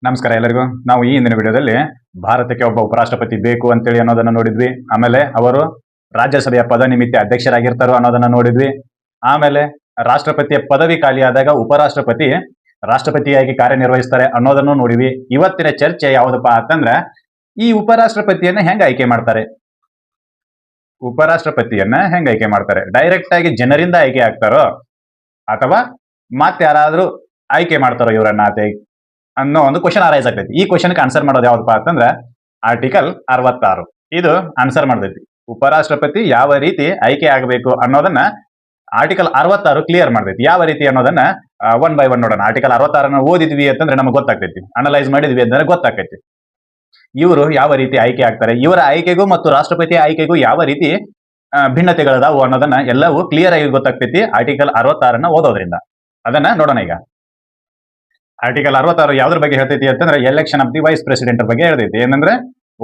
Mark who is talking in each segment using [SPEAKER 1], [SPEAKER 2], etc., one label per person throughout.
[SPEAKER 1] ನಮಸ್ಕಾರ ಎಲ್ಲರಿಗೂ. ನಾವು ಈ ಹಿಂದಿನ ವಿಡಿಯೋದಲ್ಲಿ ಭಾರತಕ್ಕೆ ಒಬ್ಬ ಉಪರಾಷ್ಟ್ರಪತಿ ಬೇಕು ಅಂತೇಳಿ ಅನ್ನೋದನ್ನ ನೋಡಿದ್ವಿ. ಆಮೇಲೆ ಅವರು ರಾಜ್ಯಸಭೆಯ ಪದನಿಮಿತ್ತ ಅಧ್ಯಕ್ಷರಾಗಿರ್ತಾರೋ ಅನ್ನೋದನ್ನ ನೋಡಿದ್ವಿ. ಆಮೇಲೆ ರಾಷ್ಟ್ರಪತಿಯ ಪದವಿ ಖಾಲಿಯಾದಾಗ ಉಪರಾಷ್ಟ್ರಪತಿ ರಾಷ್ಟ್ರಪತಿಯಾಗಿ ಕಾರ್ಯನಿರ್ವಹಿಸ್ತಾರೆ ಅನ್ನೋದನ್ನು ನೋಡಿವಿ. ಇವತ್ತಿನ ಚರ್ಚೆ ಯಾವುದಪ್ಪ ಅಂತಂದ್ರೆ ಈ ಉಪರಾಷ್ಟ್ರಪತಿಯನ್ನ ಹೆಂಗ್ ಆಯ್ಕೆ ಮಾಡ್ತಾರೆ. ಉಪರಾಷ್ಟ್ರಪತಿಯನ್ನ ಹೆಂಗ್ ಆಯ್ಕೆ ಮಾಡ್ತಾರೆ? ಡೈರೆಕ್ಟ್ ಆಗಿ ಜನರಿಂದ ಆಯ್ಕೆ ಆಗ್ತಾರೋ ಅಥವಾ ಮತ್ತೆ ಯಾರಾದ್ರೂ ಆಯ್ಕೆ ಮಾಡ್ತಾರೋ ಇವರನ್ನ ಅನ್ನೋ ಒಂದು ಕ್ವಶನ್ ಅರೈಸ್ ಆಗ್ತೈತಿ. ಈ ಕ್ವಶನ್ಗೆ ಆನ್ಸರ್ ಮಾಡೋದು ಯಾವ್ದಪ್ಪ ಅಂತಂದ್ರೆ ಆರ್ಟಿಕಲ್ 66 ಇದು ಆನ್ಸರ್ ಮಾಡ್ತೈತಿ. ಉಪರಾಷ್ಟ್ರಪತಿ ಯಾವ ರೀತಿ ಆಯ್ಕೆ ಆಗಬೇಕು ಅನ್ನೋದನ್ನ ಆರ್ಟಿಕಲ್ 66 ಕ್ಲಿಯರ್ ಮಾಡ್ತೈತಿ. ಯಾವ ರೀತಿ ಅನ್ನೋದನ್ನ ಒನ್ ಬೈ ಒನ್ ನೋಡೋಣ. ಆರ್ಟಿಕಲ್ 66 ಓದಿದ್ವಿ ಅಂತಂದ್ರೆ ನಮಗೆ ಗೊತ್ತಾಗ್ತೈತಿ, ಅನಲೈಸ್ ಮಾಡಿದ್ವಿ ಅಂತಂದ್ರೆ ಗೊತ್ತಾಗ್ತೈತಿ ಇವರು ಯಾವ ರೀತಿ ಆಯ್ಕೆ ಆಗ್ತಾರೆ, ಇವರ ಆಯ್ಕೆಗೂ ಮತ್ತು ರಾಷ್ಟ್ರಪತಿ ಆಯ್ಕೆಗೂ ಯಾವ ರೀತಿ ಭಿನ್ನತೆಗಳದಾವು ಅನ್ನೋದನ್ನ ಎಲ್ಲವೂ ಕ್ಲಿಯರ್ ಆಗಿ ಗೊತ್ತಾಗ್ತೈತಿ ಆರ್ಟಿಕಲ್ 66 ಓದೋದ್ರಿಂದ. ಅದನ್ನ ನೋಡೋಣ. ಈಗ ಆರ್ಟಿಕಲ್ 66 ಯಾವ್ದ್ರ ಬಗ್ಗೆ ಹೇಳ್ತೈತಿ ಅಂತಂದ್ರೆ election of the vice president ಬಗ್ಗೆ ಹೇಳ್ತೈತಿ. ಏನಂದ್ರೆ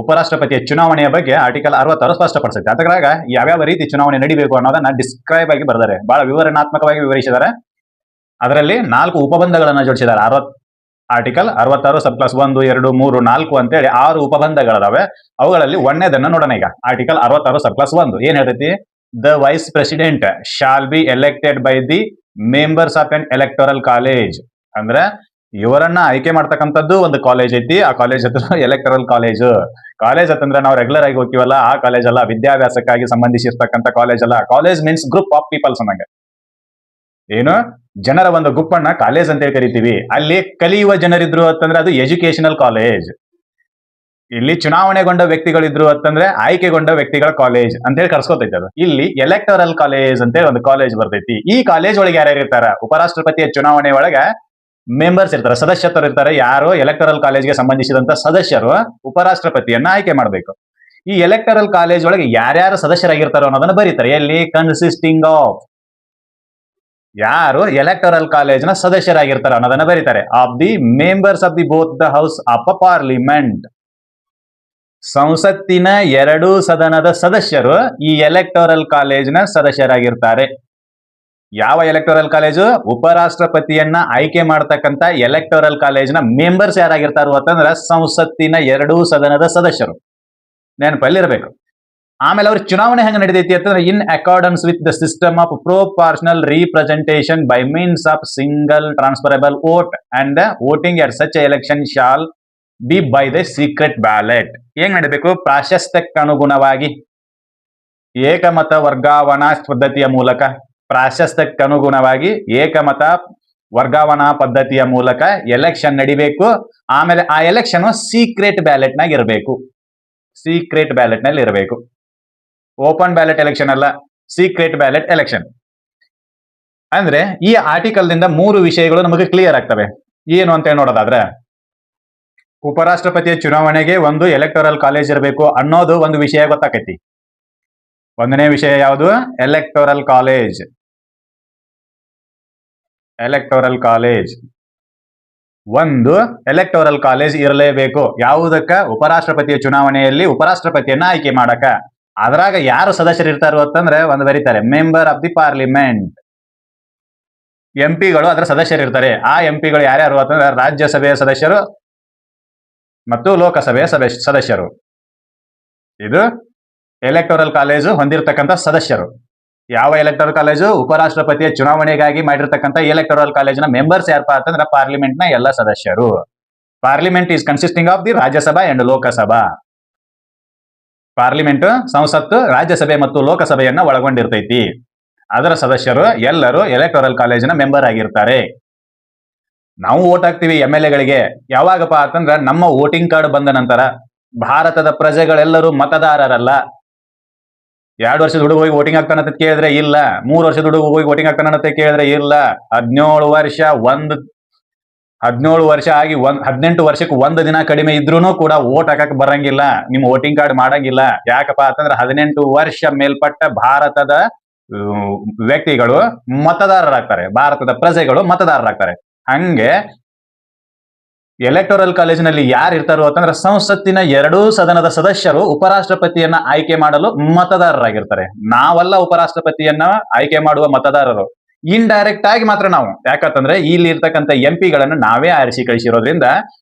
[SPEAKER 1] ಉಪರಾಷ್ಟ್ರಪತಿಯ ಚುನಾವಣೆಯ ಬಗ್ಗೆ ಆರ್ಟಿಕಲ್ 66 ಸ್ಪಷ್ಟಪಡಿಸುತ್ತೆ. ಅದ್ರಾಗ ಯಾವ್ಯಾವ ರೀತಿ ಚುನಾವಣೆ ನಡಿಬೇಕು ಅನ್ನೋದನ್ನ ಡಿಸ್ಕ್ರೈಬ್ ಆಗಿ ಬರ್ತಾರೆ, ಬಹಳ ವಿವರಣಾತ್ಮಕವಾಗಿ ವಿವರಿಸಿದ್ದಾರೆ. ಅದರಲ್ಲಿ 4 ಉಪಬಂಧಗಳನ್ನ ಜೋಡಿಸಿದ್ದಾರೆ. ಆರ್ಟಿಕಲ್ 66 ಸಬ್ ಕ್ಲಾಸ್ 1, 2, 3, 4 ಅಂತೇಳಿ 6 ಉಪಬಂಧಗಳದಾವೆ. ಅವುಗಳಲ್ಲಿ ಒಂದೇದನ್ನ ನೋಡೋಣ. ಈಗ ಆರ್ಟಿಕಲ್ 66 ಸಬ್ ಕ್ಲಾಸ್ 1 ಏನ್ ಹೇಳ್ತೈತಿ? The vice president shall be elected by the members of an electoral college. ಅಂದ್ರೆ ಇವರನ್ನ ಆಯ್ಕೆ ಮಾಡ್ತಕ್ಕಂಥದ್ದು ಒಂದು ಕಾಲೇಜ್ ಐತಿ. ಆ ಕಾಲೇಜ್ ಹತ್ರ ಎಲೆಕ್ಟರಲ್ ಕಾಲೇಜ್. ಕಾಲೇಜ್ ಅಂತಂದ್ರೆ ನಾವು ರೆಗ್ಯುಲರ್ ಆಗಿ ಹೋಗ್ತೀವಲ್ಲ, ಆ ಕಾಲೇಜ್ ಅಲ್ಲ. ವಿದ್ಯಾಭ್ಯಾಸಕ್ಕಾಗಿ ಸಂಬಂಧಿಸಿರ್ತಕ್ಕಂಥ ಕಾಲೇಜ್ ಅಲ್ಲ. College means group of peoples ಅನ್ನಂಗೆ. ಏನು ಜನರ ಒಂದು ಗುಂಪನ್ನ ಕಾಲೇಜ್ ಅಂತೇಳಿ ಕರಿತೀವಿ. ಅಲ್ಲಿ ಕಲಿಯುವ ಜನರಿದ್ರು ಅಂತಂದ್ರೆ ಅದು ಎಜುಕೇಶನಲ್ ಕಾಲೇಜ್. ಇಲ್ಲಿ ಚುನಾವಣೆಗೊಂಡ ವ್ಯಕ್ತಿಗಳಿದ್ರು ಅಂತಂದ್ರೆ ಆಯ್ಕೆಗೊಂಡ ವ್ಯಕ್ತಿಗಳ ಕಾಲೇಜ್ ಅಂತೇಳಿ ಕರ್ಸ್ಕೊತೈತಿ. ಅದು ಇಲ್ಲಿ ಎಲೆಕ್ಟರಲ್ ಕಾಲೇಜ್ ಅಂತೇಳಿ ಒಂದು ಕಾಲೇಜ್ ಬರ್ತೈತಿ. ಈ ಕಾಲೇಜ್ ಒಳಗೆ ಯಾರ್ಯಾರು ಇರ್ತಾರ? ಉಪರಾಷ್ಟ್ರಪತಿಯ ಚುನಾವಣೆ ಒಳಗ ಮೆಂಬರ್ಸ್ ಇರ್ತಾರೆ, ಸದಸ್ಯರು ಇರ್ತಾರೆ. ಯಾರು ಎಲೆಕ್ಟರಲ್ ಕಾಲೇಜ್ಗೆ ಸಂಬಂಧಿಸಿದಂತ ಸದಸ್ಯರು ಉಪರಾಷ್ಟ್ರಪತಿಯನ್ನ ಆಯ್ಕೆ ಮಾಡಬೇಕು. ಈ ಎಲೆಕ್ಟರಲ್ ಕಾಲೇಜ್ ಒಳಗೆ ಯಾರ್ಯಾರು ಸದಸ್ಯರಾಗಿರ್ತಾರೋ ಅನ್ನೋದನ್ನ ಬರೀತಾರೆ. ಎಲ್ಲಿ? ಕನ್ಸಿಸ್ಟಿಂಗ್ ಆಫ್, ಯಾರು ಎಲೆಕ್ಟರಲ್ ಕಾಲೇಜ್ನ ಸದಸ್ಯರಾಗಿರ್ತಾರ ಅನ್ನೋದನ್ನ ಬರೀತಾರೆ. Of the members of the both the house of a parliament. ಸಂಸತ್ತಿನ 2 ಸದನದ ಸದಸ್ಯರು ಈ ಎಲೆಕ್ಟೋರಲ್ ಕಾಲೇಜ್ನ ಸದಸ್ಯರಾಗಿರ್ತಾರೆ. ಯಾವ ಎಲೆಕ್ಟೋರಲ್ ಕಾಲೇಜು? ಉಪರಾಷ್ಟ್ರಪತಿಯನ್ನ ಆಯ್ಕೆ ಮಾಡತಕ್ಕಂತ ಎಲೆಕ್ಟೋರಲ್ ಕಾಲೇಜ್ನ ಮೆಂಬರ್ಸ್ ಯಾರಾಗಿರ್ತಾರೋ ಅಂತಂದ್ರೆ ಸಂಸತ್ತಿನ 2 ಸದನದ ಸದಸ್ಯರು. ನೆನಪಲ್ಲಿರಬೇಕು. ಆಮೇಲೆ ಅವ್ರ ಚುನಾವಣೆ ಹೆಂಗ ನಡೀತೈತಿ ಅಂತಂದ್ರೆ in accordance with the system of proportional representation by means of single transferable vote and voting at such election shall be by the secret ballot. ಹೆಂಗ್ ನಡೀಬೇಕು? ಪ್ರಾಶಸ್ತ್ಯಕ್ಕನುಗುಣವಾಗಿ ಏಕಮತ ವರ್ಗಾವಣಾ ಪದ್ಧತಿಯ ಮೂಲಕ. ಪ್ರಾಶಸ್ತ್ಯಕ್ಕನುಗುಣವಾಗಿ ಏಕಮತ ವರ್ಗಾವಣಾ ಪದ್ಧತಿಯ ಮೂಲಕ ಎಲೆಕ್ಷನ್ ನಡಿಬೇಕು. ಆಮೇಲೆ ಆ ಎಲೆಕ್ಷನ್ ಸೀಕ್ರೆಟ್ ಬ್ಯಾಲೆಟ್ ನಾಗ ಇರಬೇಕು. ಸೀಕ್ರೆಟ್ ಬ್ಯಾಲೆಟ್ ನಲ್ಲಿ ಇರಬೇಕು. ಓಪನ್ ಬ್ಯಾಲೆಟ್ ಎಲೆಕ್ಷನ್ ಅಲ್ಲ, ಸೀಕ್ರೆಟ್ ಬ್ಯಾಲೆಟ್ ಎಲೆಕ್ಷನ್. ಅಂದ್ರೆ ಈ ಆರ್ಟಿಕಲ್ ದಿಂದ 3 ವಿಷಯಗಳು ನಮಗೆ ಕ್ಲಿಯರ್ ಆಗ್ತವೆ. ಏನು ಅಂತ ಹೇಳಿ ನೋಡೋದಾದ್ರೆ, ಉಪರಾಷ್ಟ್ರಪತಿಯ ಚುನಾವಣೆಗೆ ಒಂದು ಎಲೆಕ್ಟೋರಲ್ ಕಾಲೇಜ್ ಇರಬೇಕು ಅನ್ನೋದು ಒಂದು ವಿಷಯ ಗೊತ್ತಾಕೈತಿ. 1ನೇ ವಿಷಯ ಯಾವುದು? Electoral college. ಎಲೆಕ್ಟೋರಲ್ ಕಾಲೇಜ್ ಒಂದು ಎಲೆಕ್ಟೋರಲ್ ಕಾಲೇಜ್ ಇರಲೇಬೇಕು. ಯಾವುದಕ್ಕ? ಉಪರಾಷ್ಟ್ರಪತಿಯ ಚುನಾವಣೆಯಲ್ಲಿ ಉಪರಾಷ್ಟ್ರಪತಿಯನ್ನ ಆಯ್ಕೆ ಮಾಡಕ. ಅದ್ರಾಗ ಯಾರು ಸದಸ್ಯರು ಇರ್ತಾರೋ ಅಂತಂದ್ರೆ ಒಂದು ಬರೀತಾರೆ, ಮೆಂಬರ್ ಆಫ್ ದಿ ಪಾರ್ಲಿಮೆಂಟ್. ಎಂಪಿಗಳು ಅದರ ಸದಸ್ಯರು ಇರ್ತಾರೆ. ಆ ಎಂಪಿಗಳು ಯಾರ್ಯಾರು ಅಂತಂದ್ರೆ ರಾಜ್ಯಸಭೆಯ ಸದಸ್ಯರು ಮತ್ತು ಲೋಕಸಭೆಯ ಸದಸ್ಯರು. ಇದು ಎಲೆಕ್ಟೋರಲ್ ಕಾಲೇಜು ಹೊಂದಿರತಕ್ಕಂಥ ಸದಸ್ಯರು. ಯಾವ ಎಲೆಕ್ಟೋರಲ್ ಕಾಲೇಜು? ಉಪರಾಷ್ಟ್ರಪತಿಯ ಚುನಾವಣೆಗಾಗಿ ಮಾಡಿರ್ತಕ್ಕಂಥ ಎಲೆಕ್ಟೋರಲ್ ಕಾಲೇಜಿನ ಮೆಂಬರ್ಸ್ ಯಾರಪ್ಪ ಅಂತಂದ್ರೆ ಪಾರ್ಲಿಮೆಂಟ್ ನ ಎಲ್ಲ ಸದಸ್ಯರು. Parliament is consisting of the Rajya Sabha and Lok Sabha. Parliament ಸಂಸತ್ತು ರಾಜ್ಯಸಭೆ ಮತ್ತು ಲೋಕಸಭೆಯನ್ನ ಒಳಗೊಂಡಿರ್ತೈತಿ. ಅದರ ಸದಸ್ಯರು ಎಲ್ಲರೂ ಎಲೆಕ್ಟೋರಲ್ ಕಾಲೇಜಿನ ಮೆಂಬರ್ ಆಗಿರ್ತಾರೆ. ನಾವು ವೋಟ್ ಹಾಕ್ತಿವಿ MLA ಗಳಿಗೆ. ಯಾವಾಗಪ್ಪ ಅಂತಂದ್ರೆ ನಮ್ಮ ವೋಟಿಂಗ್ ಕಾರ್ಡ್ ಬಂದ ನಂತರ. ಭಾರತದ ಪ್ರಜೆಗಳೆಲ್ಲರೂ ಮತದಾರರಲ್ಲ. 2 ವರ್ಷದ ಹುಡುಗ ಹೋಗಿ ವೋಟಿಂಗ್ ಆಗ್ತಾನ ಅಂತ ಕೇಳಿದ್ರೆ ಇಲ್ಲ. 3 ವರ್ಷದ ಹುಡುಗ ಹೋಗಿ ವೋಟಿಂಗ್ ಆಗ್ತಾನ ಅಂತ ಕೇಳಿದ್ರೆ ಇಲ್ಲ. 17 ವರ್ಷ ಆಗಿ 18 ವರ್ಷಕ್ಕೆ 1 ದಿನ ಕಡಿಮೆ ಇದ್ರೂ ಕೂಡ ವೋಟ್ ಹಾಕಕ್ ಬರಂಗಿಲ್ಲ. ನಿಮ್ ವೋಟಿಂಗ್ ಕಾರ್ಡ್ ಮಾಡಂಗಿಲ್ಲ. ಯಾಕಪ್ಪ ಅಂತಂದ್ರೆ 18 ವರ್ಷ ಮೇಲ್ಪಟ್ಟ ಭಾರತದ ವ್ಯಕ್ತಿಗಳು ಮತದಾರರಾಗ್ತಾರೆ. ಭಾರತದ ಪ್ರಜೆಗಳು ಮತದಾರರಾಗ್ತಾರೆ. ಹಂಗೆ ಎಲೆಕ್ಟೋರಲ್ ಕಾಲೇಜಿನಲ್ಲಿ ಯಾರು ಇರ್ತಾರೋ ಅಂತಂದ್ರೆ ಸಂಸತ್ತಿನ 2 ಸದನದ ಸದಸ್ಯರು ಉಪರಾಷ್ಟ್ರಪತಿಯನ್ನ ಆಯ್ಕೆ ಮಾಡಲು ಮತದಾರರಾಗಿರ್ತಾರೆ. ನಾವಲ್ಲ ಉಪರಾಷ್ಟ್ರಪತಿಯನ್ನ ಆಯ್ಕೆ ಮಾಡುವ ಮತದಾರರು. ಇಂಡೈರೆಕ್ಟ್ ಆಗಿ ಮಾತ್ರ ನಾವು. ಯಾಕಂತಂದ್ರೆ ಇಲ್ಲಿ ಇರ್ತಕ್ಕಂಥ MP ಗಳನ್ನು ನಾವೇ ಆರಿಸಿ ಕಳಿಸಿರೋದ್ರಿಂದ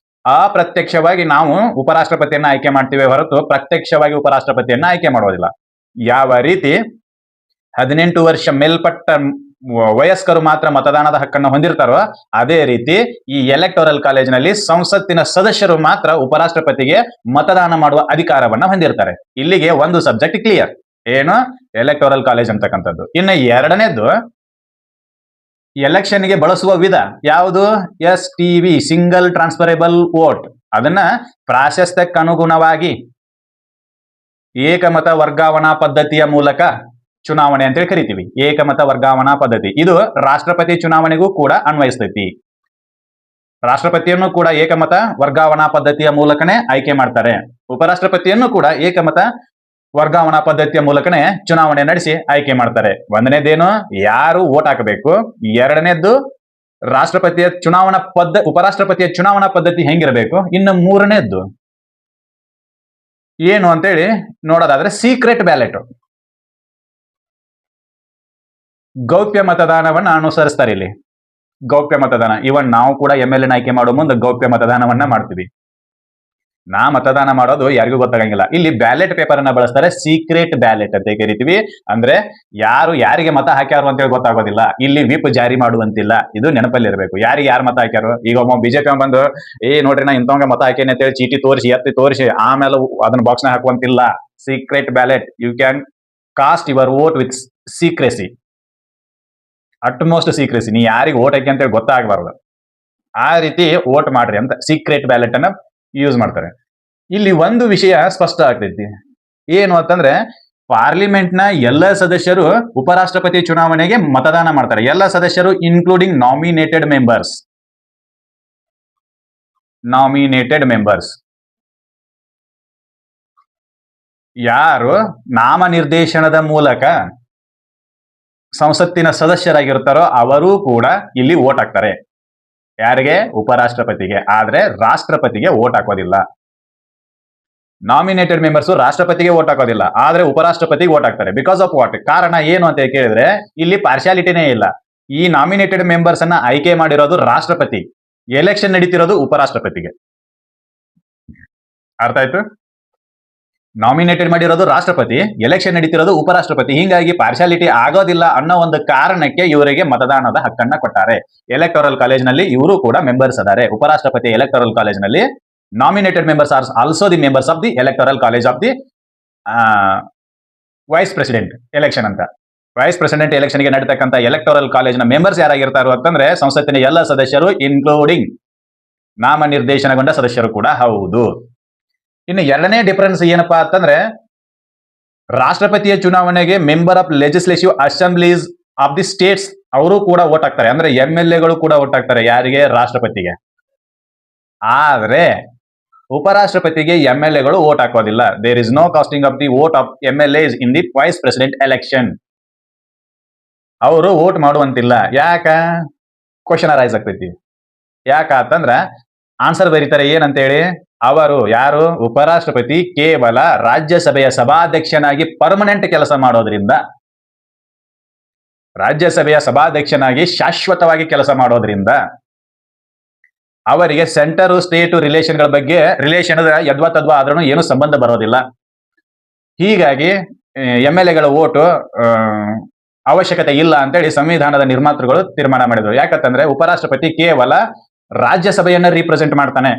[SPEAKER 1] ಅಪ್ರತ್ಯಕ್ಷವಾಗಿ ನಾವು ಉಪರಾಷ್ಟ್ರಪತಿಯನ್ನ ಆಯ್ಕೆ ಮಾಡ್ತೀವಿ ಹೊರತು ಪ್ರತ್ಯಕ್ಷವಾಗಿ ಉಪರಾಷ್ಟ್ರಪತಿಯನ್ನ ಆಯ್ಕೆ ಮಾಡೋದಿಲ್ಲ. ಯಾವ ರೀತಿ 18 ವರ್ಷ ಮೇಲ್ಪಟ್ಟ ವಯಸ್ಕರು ಮಾತ್ರ ಮತದಾನದ ಹಕ್ಕನ್ನು ಹೊಂದಿರ್ತಾರೋ ಅದೇ ರೀತಿ ಈ ಎಲೆಕ್ಟೋರಲ್ ಕಾಲೇಜಿನಲ್ಲಿ ಸಂಸತ್ತಿನ ಸದಸ್ಯರು ಮಾತ್ರ ಉಪರಾಷ್ಟ್ರಪತಿಗೆ ಮತದಾನ ಮಾಡುವ ಅಧಿಕಾರವನ್ನ ಹೊಂದಿರ್ತಾರೆ. ಇಲ್ಲಿಗೆ ಒಂದು ಸಬ್ಜೆಕ್ಟ್ ಕ್ಲಿಯರ್, ಏನು ಎಲೆಕ್ಟೋರಲ್ ಕಾಲೇಜ್ ಅಂತಕ್ಕಂಥದ್ದು. ಇನ್ನು ಎರಡನೇದು ಎಲೆಕ್ಷನ್ಗೆ ಬಳಸುವ ವಿಧ ಯಾವುದು? STV, single transferable vote. ಅದನ್ನ ಪ್ರಾಶಸ್ತ್ಯಕ್ಕನುಗುಣವಾಗಿ ಏಕಮತ ವರ್ಗಾವಣಾ ಪದ್ಧತಿಯ ಮೂಲಕ ಚುನಾವಣೆ ಅಂತೇಳಿ ಕರಿತೀವಿ. ಏಕಮತ ವರ್ಗಾವಣಾ ಪದ್ಧತಿ ಇದು ರಾಷ್ಟ್ರಪತಿ ಚುನಾವಣೆಗೂ ಕೂಡ ಅನ್ವಯಿಸ್ತೈತಿ. ರಾಷ್ಟ್ರಪತಿಯನ್ನು ಕೂಡ ಏಕಮತ ವರ್ಗಾವಣಾ ಪದ್ಧತಿಯ ಮೂಲಕನೇ ಆಯ್ಕೆ ಮಾಡ್ತಾರೆ. ಉಪರಾಷ್ಟ್ರಪತಿಯನ್ನು ಕೂಡ ಏಕಮತ ವರ್ಗಾವಣಾ ಪದ್ಧತಿಯ ಮೂಲಕನೇ ಚುನಾವಣೆ ನಡೆಸಿ ಆಯ್ಕೆ ಮಾಡ್ತಾರೆ. ಒಂದನೇದೇನು, ಯಾರು ವೋಟ್ ಹಾಕಬೇಕು. ಎರಡನೇದ್ದು ರಾಷ್ಟ್ರಪತಿಯ ಚುನಾವಣಾ ಉಪರಾಷ್ಟ್ರಪತಿಯ ಚುನಾವಣಾ ಪದ್ಧತಿ ಹೆಂಗಿರಬೇಕು. ಇನ್ನು ಮೂರನೇದ್ದು ಏನು ಅಂತೇಳಿ ನೋಡೋದಾದ್ರೆ ಸೀಕ್ರೆಟ್ ಬ್ಯಾಲೆಟ್, ಗೌಪ್ಯ ಮತದಾನವನ್ನ ಅನುಸರಿಸ್ತಾರೆ. ಇಲ್ಲಿ ಗೌಪ್ಯ ಮತದಾನ, ಇವನ್ ನಾವು ಕೂಡ MLA ಆಯ್ಕೆ ಮಾಡೋ ಮುಂದೆ ಗೌಪ್ಯ ಮತದಾನವನ್ನ ಮಾಡ್ತೀವಿ. ನಾ ಮತದಾನ ಮಾಡೋದು ಯಾರಿಗೂ ಗೊತ್ತಾಗಂಗಿಲ್ಲ. ಇಲ್ಲಿ ಬ್ಯಾಲೆಟ್ ಪೇಪರ್ ಅನ್ನ ಬಳಸ್ತಾರೆ, ಸೀಕ್ರೆಟ್ ಬ್ಯಾಲೆಟ್ ಅಂತ ಕರಿತೀವಿ. ಅಂದ್ರೆ ಯಾರು ಯಾರಿಗೆ ಮತ ಹಾಕ್ಯಾರು ಅಂತೇಳಿ ಗೊತ್ತಾಗೋದಿಲ್ಲ. ಇಲ್ಲಿ ವಿಪ್ ಜಾರಿ ಮಾಡುವಂತಿಲ್ಲ, ಇದು ನೆನಪಲ್ಲಿ ಇರಬೇಕು. ಯಾರಿಗೆ ಯಾರು ಮತ ಹಾಕ್ಯಾರು. ಈಗ ಒಬ್ಬ ಬಿಜೆಪಿ ಬಂದು ನೋಡ್ರಿ ನಾ ಇಂಥವಂಗ ಮತ ಹಾಕೇನೆ ಅಂತೇಳಿ ಚೀಟಿ ತೋರಿಸಿ ಎತ್ತಿ ತೋರಿಸಿ ಆಮೇಲೆ ಅದನ್ನ ಬಾಕ್ಸ್ ನ ಹಾಕುವಂತಿಲ್ಲ. Secret ballot, you can cast your vote with secrecy, utmost secrecy. ನೀ ಯಾರಿಗೆ ವೋಟ್ ಹಾಕಿ ಅಂತೇಳಿ ಗೊತ್ತಾಗಬಾರ್ದು, ಆ ರೀತಿ ವೋಟ್ ಮಾಡ್ರಿ ಅಂತ ಸೀಕ್ರೆಟ್ ಬ್ಯಾಲೆಟ್ ಅನ್ನ ಯೂಸ್ ಮಾಡ್ತಾರೆ. ಇಲ್ಲಿ ಒಂದು ವಿಷಯ ಸ್ಪಷ್ಟ ಆಗ್ತೈತಿ, ಏನು ಅಂತಂದ್ರೆ ಪಾರ್ಲಿಮೆಂಟ್ ನ ಎಲ್ಲ ಸದಸ್ಯರು ಉಪರಾಷ್ಟ್ರಪತಿ ಚುನಾವಣೆಗೆ ಮತದಾನ ಮಾಡ್ತಾರೆ. ಎಲ್ಲ ಸದಸ್ಯರು ಇನ್ಕ್ಲೂಡಿಂಗ್ ನಾಮಿನೇಟೆಡ್ ಮೆಂಬರ್ಸ್. ಯಾರು ನಾಮನಿರ್ದೇಶನದ ಮೂಲಕ ಸಂಸತ್ತಿನ ಸದಸ್ಯರಾಗಿರ್ತಾರೋ ಅವರು ಕೂಡ ಇಲ್ಲಿ ವೋಟ್ ಹಾಕ್ತಾರೆ. ಯಾರಿಗೆ? ಉಪರಾಷ್ಟ್ರಪತಿಗೆ. ಆದ್ರೆ ರಾಷ್ಟ್ರಪತಿಗೆ ವೋಟ್ ಹಾಕೋದಿಲ್ಲ. ನಾಮಿನೇಟೆಡ್ ಮೆಂಬರ್ಸ್ ರಾಷ್ಟ್ರಪತಿಗೆ ವೋಟ್ ಹಾಕೋದಿಲ್ಲ, ಆದ್ರೆ ಉಪರಾಷ್ಟ್ರಪತಿಗೆ ವೋಟ್ ಹಾಕ್ತಾರೆ. Because of what? ಕಾರಣ ಏನು ಅಂತ ಕೇಳಿದ್ರೆ ಇಲ್ಲಿ ಪಾರ್ಶಿಯಾಲಿಟಿನೇ ಇಲ್ಲ. ಈ ನಾಮಿನೇಟೆಡ್ ಮೆಂಬರ್ಸ್ ಅನ್ನ ಆಯ್ಕೆ ಮಾಡಿರೋದು ರಾಷ್ಟ್ರಪತಿ, ಎಲೆಕ್ಷನ್ ನಡೀತಿರೋದು ಉಪರಾಷ್ಟ್ರಪತಿಗೆ. ಅರ್ಥ ಆಯ್ತು? ನಾಮಿನೇಟೆಡ್ ಮಾಡಿರೋದು ರಾಷ್ಟ್ರಪತಿ, ಎಲೆಕ್ಷನ್ ನಡೀತಿರೋದು ಉಪರಾಷ್ಟ್ರಪತಿ. ಹೀಗಾಗಿ ಪಾರ್ಶಾಲಿಟಿ ಆಗೋದಿಲ್ಲ ಅನ್ನೋ ಒಂದು ಕಾರಣಕ್ಕೆ ಇವರಿಗೆ ಮತದಾನದ ಹಕ್ಕನ್ನ ಕೊಟ್ಟಾರೆ. ಎಲೆಕ್ಟೋರಲ್ ಕಾಲೇಜ್ನಲ್ಲಿ ಇವರು ಕೂಡ ಮೆಂಬರ್ಸ್ ಅದಾರೆ. ಉಪರಾಷ್ಟ್ರಪತಿ ಎಲೆಕ್ಟೋರಲ್ ಕಾಲೇಜ್ನಲ್ಲಿ nominated members are also the members of the electoral college of the vice president election ಅಂತ. ವೈಸ್ ಪ್ರೆಸಿಡೆಂಟ್ ಎಲೆಕ್ಷನ್ಗೆ ನಡೀತಕ್ಕಂಥ ಎಲೆಕ್ಟೋರಲ್ ಕಾಲೇಜ್ನ ಮೆಂಬರ್ಸ್ ಯಾರಾಗಿರ್ತಾರೋ ಅಂತಂದ್ರೆ ಸಂಸತ್ತಿನ ಎಲ್ಲ ಸದಸ್ಯರು ಇನ್ಕ್ಲೂಡಿಂಗ್ ನಾಮನಿರ್ದೇಶನಗೊಂಡ ಸದಸ್ಯರು ಕೂಡ ಹೌದು. ಇನ್ನು ಎರಡನೇ ಡಿಫರೆನ್ಸ್ ಏನಪ್ಪಾ ಅಂತಂದ್ರೆ ರಾಷ್ಟ್ರಪತಿಯ ಚುನಾವಣೆಗೆ member of legislative assemblies of the States ಅವರು ಕೂಡ ವೋಟ್ ಹಾಕ್ತಾರೆ. ಅಂದ್ರೆ MLAಗಳು ಕೂಡ ವೋಟ್ ಹಾಕ್ತಾರೆ. ಯಾರಿಗೆ? ರಾಷ್ಟ್ರಪತಿಗೆ. ಆದ್ರೆ ಉಪರಾಷ್ಟ್ರಪತಿಗೆ MLAಗಳು ವೋಟ್ ಹಾಕೋದಿಲ್ಲ. There is no casting of the vote of MLAs in the vice president election. ಅವರು ವೋಟ್ ಮಾಡುವಂತಿಲ್ಲ. ಯಾಕ? ಕ್ವಶನ್ ಅರೈಸ್ ಆಗ್ತೈತಿ. ಯಾಕ ಅಂತಂದ್ರ ಆನ್ಸರ್ ಬರೀತಾರೆ ಏನಂತೇಳಿ. ಅವರು ಯಾರು? ಉಪರಾಷ್ಟ್ರಪತಿ ಕೇವಲ ರಾಜ್ಯಸಭೆಯ ಸಭಾಧ್ಯಕ್ಷನಾಗಿ ಪರ್ಮನೆಂಟ್ ಕೆಲಸ ಮಾಡೋದ್ರಿಂದ, ರಾಜ್ಯಸಭೆಯ ಸಭಾಧ್ಯಕ್ಷನಾಗಿ ಶಾಶ್ವತವಾಗಿ ಕೆಲಸ ಮಾಡೋದ್ರಿಂದ ಅವರಿಗೆ ಸೆಂಟರ್ ಸ್ಟೇಟ್ ರಿಲೇಷನ್ಗಳ ಬಗ್ಗೆ ರಿಲೇಷನ್ ಯದ್ವಾ ತದ್ವಾ ಆದ್ರೂ ಏನು ಸಂಬಂಧ ಬರೋದಿಲ್ಲ. ಹೀಗಾಗಿ MLAಗಳ ವೋಟು ಅವಶ್ಯಕತೆ ಇಲ್ಲ ಅಂತೇಳಿ ಸಂವಿಧಾನದ ನಿರ್ಮಾತೃಗಳು ತೀರ್ಮಾನ ಮಾಡಿದ್ರು. ಯಾಕಂತಂದ್ರೆ ಉಪರಾಷ್ಟ್ರಪತಿ ಕೇವಲ ರಾಜ್ಯಸಭೆಯನ್ನ ರೀಪ್ರೆಸೆಂಟ್ ಮಾಡ್ತಾನೆ,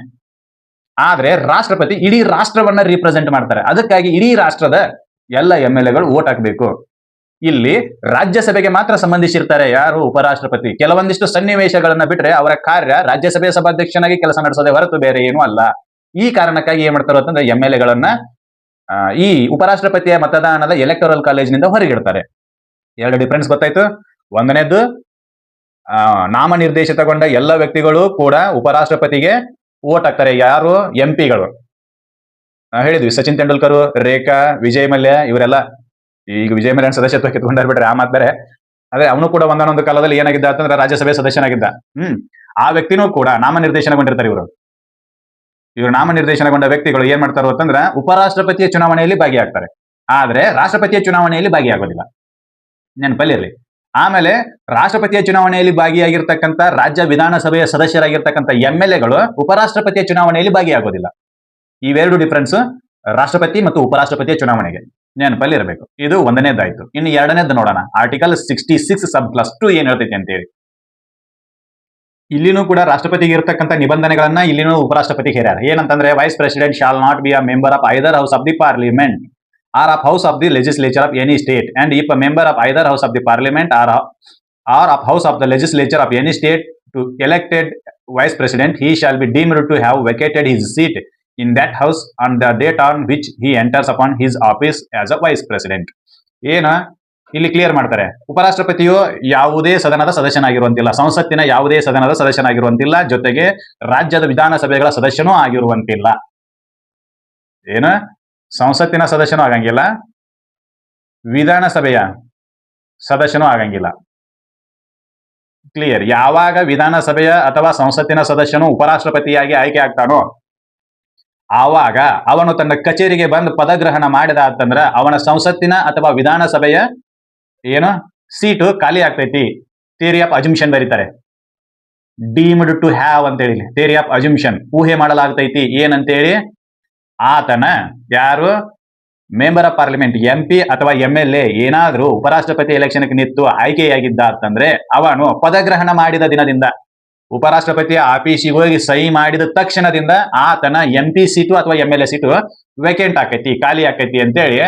[SPEAKER 1] ಆದ್ರೆ ರಾಷ್ಟ್ರಪತಿ ಇಡೀ ರಾಷ್ಟ್ರವನ್ನ ರೀಪ್ರೆಸೆಂಟ್ ಮಾಡ್ತಾರೆ. ಅದಕ್ಕಾಗಿ ಇಡೀ ರಾಷ್ಟ್ರದ ಎಲ್ಲ MLAಗಳು ವೋಟ್ ಹಾಕಬೇಕು. ಇಲ್ಲಿ ರಾಜ್ಯಸಭೆಗೆ ಮಾತ್ರ ಸಂಬಂಧಿಸಿರ್ತಾರೆ ಯಾರು? ಉಪರಾಷ್ಟ್ರಪತಿ. ಕೆಲವೊಂದಿಷ್ಟು ಸನ್ನಿವೇಶಗಳನ್ನ ಬಿಟ್ರೆ ಅವರ ಕಾರ್ಯ ರಾಜ್ಯಸಭೆಯ ಸಭಾಧ್ಯಕ್ಷನಾಗಿ ಕೆಲಸ ನಡೆಸೋದೇ ಹೊರತು ಬೇರೆ ಏನೂ ಅಲ್ಲ. ಈ ಕಾರಣಕ್ಕಾಗಿ ಏನ್ ಮಾಡ್ತಾರೋ ಅಂತಂದ್ರೆ MLAಗಳನ್ನ ಈ ಉಪರಾಷ್ಟ್ರಪತಿಯ ಮತದಾನದ ಎಲೆಕ್ಟೋರಲ್ ಕಾಲೇಜಿನಿಂದ ಹೊರಗಿಡ್ತಾರೆ. ಎರಡು ಡಿಫರೆನ್ಸ್ ಗೊತ್ತಾಯ್ತು. ಒಂದನೇದು ನಾಮನಿರ್ದೇಶಿತಗೊಂಡ ಎಲ್ಲ ವ್ಯಕ್ತಿಗಳು ಕೂಡ ಉಪರಾಷ್ಟ್ರಪತಿಗೆ ವೋಟ್ ಹಾಕ್ತಾರೆ. ಯಾರು? MP ಗಳು. ಹೇಳಿದ್ವಿ ಸಚಿನ್ ತೆಂಡೂಲ್ಕರ್, ರೇಖಾ, ವಿಜಯ್ ಮಲ್ಯ ಇವರೆಲ್ಲ. ಈಗ ವಿಜಯ್ ಮಲ್ಯ ಸದಸ್ಯತ್ವ ಕಿತ್ಕೊಂಡಾರ್ ಬಿಟ್ರೆ ಆ ಮಾತಾರೆ. ಅದೇ ಅವನು ಕೂಡ ಒಂದೊಂದು ಕಾಲದಲ್ಲಿ ಏನಾಗಿದ್ದ ಅಂತಂದ್ರೆ ರಾಜ್ಯಸಭೆ ಸದಸ್ಯನಾಗಿದ್ದ. ಆ ವ್ಯಕ್ತಿನೂ ಕೂಡ ನಾಮನಿರ್ದೇಶನಗೊಂಡಿರ್ತಾರೆ. ಇವರು ನಾಮನಿರ್ದೇಶನಗೊಂಡ ವ್ಯಕ್ತಿಗಳು ಏನ್ ಮಾಡ್ತಾರೋ ಅಂತಂದ್ರೆ ಉಪರಾಷ್ಟ್ರಪತಿಯ ಚುನಾವಣೆಯಲ್ಲಿ ಭಾಗಿಯಾಗ್ತಾರೆ, ಆದ್ರೆ ರಾಷ್ಟ್ರಪತಿಯ ಚುನಾವಣೆಯಲ್ಲಿ ಭಾಗಿಯಾಗೋದಿಲ್ಲ. ನೆನಪಲ್ಲಿರ್ಲಿ. ಆಮೇಲೆ ರಾಷ್ಟ್ರಪತಿಯ ಚುನಾವಣೆಯಲ್ಲಿ ಭಾಗಿಯಾಗಿರ್ತಕ್ಕಂಥ ರಾಜ್ಯ ವಿಧಾನಸಭೆಯ ಸದಸ್ಯರಾಗಿರ್ತಕ್ಕಂಥ MLAಗಳು ಉಪರಾಷ್ಟ್ರಪತಿಯ ಚುನಾವಣೆಯಲ್ಲಿ ಭಾಗಿಯಾಗೋದಿಲ್ಲ. ಇವೆರಡು ಡಿಫರೆನ್ಸ್ ರಾಷ್ಟ್ರಪತಿ ಮತ್ತು ಉಪರಾಷ್ಟ್ರಪತಿಯ ಚುನಾವಣೆಗೆ ನೆನಪಲ್ಲಿರಬೇಕು. ಇದು ಒಂದನೇದಾಯ್ತು. ಇನ್ನು ಎರಡನೇದು ನೋಡೋಣ. ಆರ್ಟಿಕಲ್ 66 ಸಬ್ ಕ್ಲಾಸ್ 2 ಏನ್ ಹೇಳ್ತೈತಿ ಅಂತೇಳಿ. ಇಲ್ಲಿನೂ ಕೂಡ ರಾಷ್ಟ್ರಪತಿಗೆ ಇರತಕ್ಕಂಥ ನಿಬಂಧನೆಗಳನ್ನ ಇಲ್ಲಿನೂ ಉಪರಾಷ್ಟ್ರಪತಿಗೆ ಹೇರ್ಯಾರ. ಏನಂತಂದ್ರೆ vice president shall not be a member of either house of the parliament or of house of the legislature of any state and if a member of either house of the parliament or of house of the legislature of any state to elected vice president he shall be deemed to have vacated his seat in that house on the date on which he enters upon his office as a vice president. ಏನ ಇಲ್ಲಿ clear ಮಾಡ್ತಾರೆ. ಉಪರಾಷ್ಟ್ರಪತಿಯು ಯಾವುದೇ ಸದನದ ಸದಸ್ಯನಾಗಿರುವಂತಿಲ್ಲ, ಸಂಸತ್ತಿನ ಯಾವುದೇ ಸದನದ ಸದಸ್ಯನಾಗಿರುವಂತಿಲ್ಲ, ಜೊತೆಗೆ ರಾಜ್ಯದ ವಿಧಾನಸಭೆಗಳ ಸದಸ್ಯನೂ ಆಗಿರುವಂತಿಲ್ಲ. ಏನು ಸಂಸತ್ತಿನ ಸದಸ್ಯನೂ ಆಗಂಗಿಲ್ಲ, ವಿಧಾನಸಭೆಯ ಸದಸ್ಯನೂ ಆಗಂಗಿಲ್ಲ. ಕ್ಲಿಯರ್. ಯಾವಾಗ ವಿಧಾನಸಭೆಯ ಅಥವಾ ಸಂಸತ್ತಿನ ಸದಸ್ಯನು ಉಪರಾಷ್ಟ್ರಪತಿಯಾಗಿ ಆಯ್ಕೆ ಆಗ್ತಾನೋ ಆವಾಗ ಅವನು ತನ್ನ ಕಚೇರಿಗೆ ಬಂದು ಪದಗ್ರಹಣ ಮಾಡಿದ ಅಂತಂದ್ರೆ ಅವನ ಸಂಸತ್ತಿನ ಅಥವಾ ವಿಧಾನಸಭೆಯ ಏನು ಸೀಟು ಖಾಲಿ ಆಗ್ತೈತಿ. ಥಿಯರಿ ಆಫ್ ಅಜಂಪ್ಷನ್ ಬರೀತಾರೆ. ಡೀಮ್ಡ್ ಟು ಹ್ಯಾವ್ ಅಂತೇಳಿ ಥಿಯರಿ ಆಫ್ ಅಜಂಪ್ಷನ್ ಊಹೆ ಮಾಡಲಾಗ್ತೈತಿ. ಏನಂತೇಳಿ ಆತನ ಯಾರು ಮೆಂಬರ್ ಆಫ್ ಪಾರ್ಲಿಮೆಂಟ್ MP ಅಥವಾ MLA ಏನಾದ್ರೂ ಉಪರಾಷ್ಟ್ರಪತಿ ಎಲೆಕ್ಷನ್ಗೆ ನಿಂತು ಆಯ್ಕೆಯಾಗಿದ್ದ ಅಂತಂದ್ರೆ ಅವನು ಪದಗ್ರಹಣ ಮಾಡಿದ ದಿನದಿಂದ ಉಪರಾಷ್ಟ್ರಪತಿಯ ಆಫೀಸಿಗೆ ಹೋಗಿ ಸಹಿ ಮಾಡಿದ ತಕ್ಷಣದಿಂದ ಆತನ MP ಸೀಟು ಅಥವಾ MLA ಸೀಟು ವೇಕೆಂಟ್ ಆಕೈತಿ, ಖಾಲಿ ಆಕೈತಿ ಅಂತೇಳಿ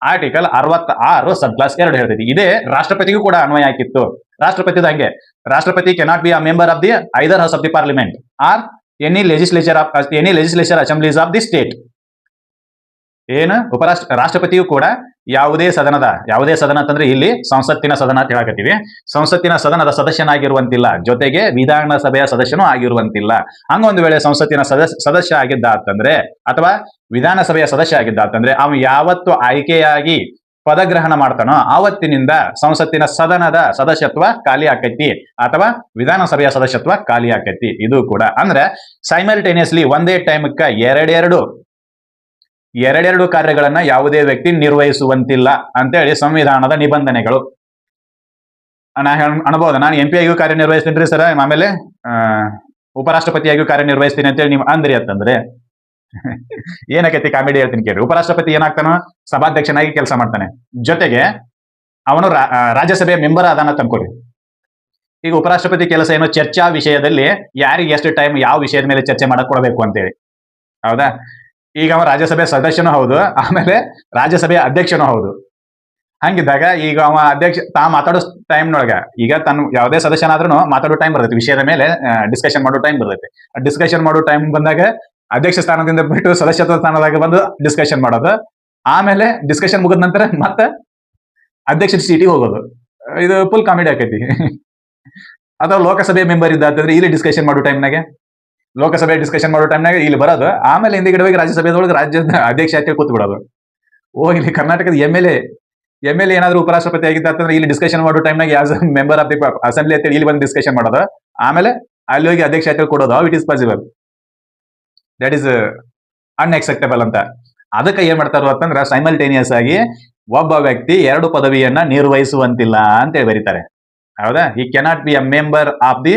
[SPEAKER 1] ಆರ್ಟಿಕಲ್ 66 ಸಬ್ ಕ್ಲಾಸ್ 2 ಹೇಳ್ತೈತಿ. ಇದೇ ರಾಷ್ಟ್ರಪತಿಗೂ ಕೂಡ ಅನ್ವಯ ಆಗಿತ್ತು. ರಾಷ್ಟ್ರಪತಿದ ಹಂಗೆ ರಾಷ್ಟ್ರಪತಿ cannot be a member of the either house of the parliament R any legislature assemblies of the state. ಏನು ರಾಷ್ಟ್ರಪತಿಯು ಕೂಡ ಯಾವುದೇ ಸದನ ಅಂತಂದ್ರೆ ಇಲ್ಲಿ ಸಂಸತ್ತಿನ ಸದನ ಅಂತ ಹೇಳಕತ್ತೀವಿ. ಸಂಸತ್ತಿನ ಸದನದ ಸದಸ್ಯನಾಗಿರುವಂತಿಲ್ಲ, ಜೊತೆಗೆ ವಿಧಾನಸಭೆಯ ಸದಸ್ಯನೂ ಆಗಿರುವಂತಿಲ್ಲ. ಹಂಗೊಂದು ವೇಳೆ ಸಂಸತ್ತಿನ ಸದಸ್ಯ ಆಗಿದ್ದ ಅಂತಂದ್ರೆ ಅಥವಾ ವಿಧಾನಸಭೆಯ ಸದಸ್ಯ ಆಗಿದ್ದ ಅಂತಂದ್ರೆ ಅವನು ಯಾವತ್ತು ಆಯ್ಕೆಯಾಗಿ ಪದಗ್ರಹಣ ಮಾಡ್ತಾನೋ ಆವತ್ತಿನಿಂದ ಸಂಸತ್ತಿನ ಸದನದ ಸದಸ್ಯತ್ವ ಖಾಲಿ ಆಕೈತಿ ಅಥವಾ ವಿಧಾನಸಭೆಯ ಸದಸ್ಯತ್ವ ಖಾಲಿ ಆಕೈತಿ. ಇದು ಕೂಡ ಅಂದ್ರೆ ಸೈಮಲ್ಟೇನಿಯಸ್ಲಿ ಒಂದೇ ಟೈಮ್ಕ ಎರಡೆರಡು ಕಾರ್ಯಗಳನ್ನ ಯಾವುದೇ ವ್ಯಕ್ತಿ ನಿರ್ವಹಿಸುವಂತಿಲ್ಲ ಅಂತೇಳಿ ಸಂವಿಧಾನದ ನಿಬಂಧನೆಗಳು. ಅನ್ಬಹುದು ನಾನು MP ಆಗಿಯೂ ಕಾರ್ಯನಿರ್ವಹಿಸ್ತೀನಿ ರೀ ಸರ್, ಆಮೇಲೆ ಉಪರಾಷ್ಟ್ರಪತಿಯಾಗಿಯೂ ಕಾರ್ಯನಿರ್ವಹಿಸ್ತೀನಿ ಅಂತೇಳಿ ನೀವು ಅಂದ್ರಿ ಅಂತಂದ್ರೆ ಏನಕೈತಿ ಕಾಮಿಡಿ ಹೇಳ್ತೀನಿ ಕೇಳಿ. ಉಪರಾಷ್ಟ್ರಪತಿ ಏನಾಗ್ತಾನೋ ಸಭಾಧ್ಯಕ್ಷನಾಗಿ ಕೆಲಸ ಮಾಡ್ತಾನೆ, ಜೊತೆಗೆ ಅವನು ರಾಜ್ಯಸಭೆಯ ಮೆಂಬರ್ ಆದಾನ ತಂದ್ಕೊಡಿ. ಈಗ ಉಪರಾಷ್ಟ್ರಪತಿ ಕೆಲಸ ಏನೋ ಚರ್ಚಾ ವಿಷಯದಲ್ಲಿ ಯಾರಿಗೆ ಎಷ್ಟು ಟೈಮ್ ಯಾವ ವಿಷಯದ ಮೇಲೆ ಚರ್ಚೆ ಮಾಡಕ್ ಕೊಡಬೇಕು ಅಂತೇಳಿ, ಹೌದಾ? ಈಗ ಅವ ರಾಜ್ಯಸಭೆ ಸದಸ್ಯನೂ ಹೌದು, ಆಮೇಲೆ ರಾಜ್ಯಸಭೆಯ ಅಧ್ಯಕ್ಷನೂ ಹೌದು. ಹಂಗಿದ್ದಾಗ ಈಗ ಅವ ತಾ ಮಾತಾಡೋ ಟೈಮ್ನೊಳಗ ಈಗ ತನ್ನ ಯಾವುದೇ ಸದಸ್ಯನಾದ್ರೂ ಮಾತಾಡೋ ಟೈಮ್ ಬರ್ತೈತಿ, ವಿಷಯದ ಮೇಲೆ ಡಿಸ್ಕಷನ್ ಮಾಡೋ ಟೈಮ್ ಬರ್ತೈತಿ. ಡಿಸ್ಕಷನ್ ಮಾಡೋ ಟೈಮ್ ಬಂದಾಗ ಅಧ್ಯಕ್ಷ ಸ್ಥಾನದಿಂದ ಬಿಟ್ಟು ಸದಸ್ಯತ್ವ ಸ್ಥಾನದಾಗ ಬಂದು ಡಿಸ್ಕಷನ್ ಮಾಡೋದು, ಆಮೇಲೆ ಡಿಸ್ಕಷನ್ ಮುಗಿದ ನಂತರ ಮತ್ತೆ ಅಧ್ಯಕ್ಷ ಸೀಟಿಗೆ ಹೋಗೋದು. ಇದು ಫುಲ್ ಕಾಮಿಡಿ ಆಕೈತಿ. ಅಥವಾ ಲೋಕಸಭೆ ಮೆಂಬರ್ ಇದ್ದ ಅಂತಂದ್ರೆ ಇಲ್ಲಿ ಡಿಸ್ಕಷನ್ ಮಾಡೋ ಟೈಮ್ನಾಗೆ ಲೋಕಸಭೆ ಡಿಸ್ಕಷನ್ ಮಾಡೋ ಟೈಮ್ನಾಗ ಇಲ್ಲಿ ಬರೋದು, ಆಮೇಲೆ ಹಿಂದಿಗಡೆ ಹೋಗಿ ರಾಜ್ಯಸಭೆದೊಳಗೆ ರಾಜ್ಯದ ಅಧ್ಯಕ್ಷ ಅಂತೇಳಿ ಕೂತ್ ಬಿಡೋದು. ಇಲ್ಲಿ ಕರ್ನಾಟಕದ MLA ಏನಾದ್ರು ಉಪರಾಷ್ಟ್ರಪತಿ ಆಗಿದ್ದ ಅಂತಂದ್ರೆ ಇಲ್ಲಿ ಡಿಸ್ಕಷನ್ ಮಾಡೋ ಟೈಮ್ನಾಗ as member of the assembly ಅಂತೇಳಿ ಇಲ್ಲಿ ಬಂದು ಡಿಸ್ಕಷನ್ ಮಾಡೋದು, ಆಮೇಲೆ ಅಲ್ಲಿ ಹೋಗಿ ಅಧ್ಯಕ್ಷ ಅಂತೇಳಿ ಕೊಡೋದು. How it is possible? That is unacceptable ಅಂತ. ಅದಕ್ಕೆ ಏನ್ ಮಾಡ್ತಾರೋ ಅಂತಂದ್ರೆ ಸೈಮಲ್ಟೇನಿಯಸ್ ಆಗಿ ಒಬ್ಬ ವ್ಯಕ್ತಿ 2 ಪದವಿಯನ್ನ ನಿರ್ವಹಿಸುವಂತಿಲ್ಲ ಅಂತೇಳಿ ಬರೀತಾರೆ, ಹೌದಾ? He cannot be a member of the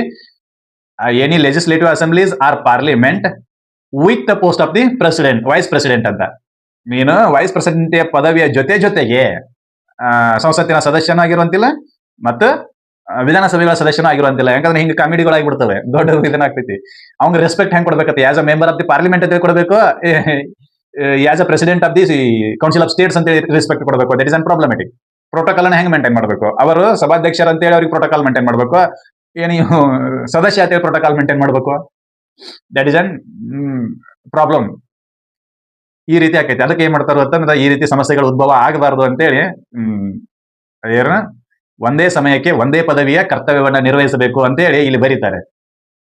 [SPEAKER 1] any legislative assemblies or parliament with the post of the vice president ಅಂತ. ನೀನು ವೈಸ್ ಪ್ರೆಸಿಡೆಂಟ್ ಪದವಿಯ ಜೊತೆಗೆ ಸಂಸತ್ತಿನ ಸದಸ್ಯನೂ ಆಗಿರುವಂತಿಲ್ಲ ಮತ್ತು ವಿಧಾನಸಭೆಗಳ ಸದಸ್ಯನೂ ಆಗಿರುವಂತಿಲ್ಲ. ಯಾಕಂದ್ರೆ ಹಿಂಗೆ ಕಾಮಿಡಿಗಳಾಗಿಬಿಡ್ತವೆ, ದೊಡ್ಡ ಇದನ್ನಾಗ್ತೈತಿ. ಅವ್ಗೆ ರೆಸ್ಪೆಕ್ಟ್ ಹೆಂಗ್ ಕೊಡ್ಬೇಕತ್ತೆ? As a member of the parliament ಅಂತ ಕೊಡಬೇಕು, as a president of the council of states ಅಂತ ರೆಸ್ಪೆಕ್ಟ್ ಕೊಡಬೇಕು. That is an problematic. Protocol ಅನ್ನ ಹೆಂಗ್ ಮೇಂಟೈನ್ ಮಾಡಬೇಕು? ಅವರು ಸಭಾಧ್ಯಕ್ಷರ ಅಂತೇಳಿ ಅವ್ರಿಗೆ ಪ್ರೋಟೋಕಾಲ್ ಮೇಂಟೈನ್ ಮಾಡಬೇಕು, ನೀವು ಸದಸ್ಯ ಅಂತೇಳಿ ಪ್ರೋಟೋಕಾಲ್ ಮೇಂಟೈನ್ ಮಾಡಬೇಕು. That is an problem. ಈ ರೀತಿ ಆಕೈತಿ. ಅದಕ್ಕೆ ಏನ್ ಮಾಡ್ತಾರೋ ಅಂತಂದ್ರೆ ಈ ರೀತಿ ಸಮಸ್ಯೆಗಳು ಉದ್ಭವ ಆಗಬಾರದು ಅಂತೇಳಿ ಒಂದೇ ಸಮಯಕ್ಕೆ ಒಂದೇ ಪದವಿಯ ಕರ್ತವ್ಯವನ್ನ ನಿರ್ವಹಿಸಬೇಕು ಅಂತೇಳಿ ಇಲ್ಲಿ ಬರೀತಾರೆ.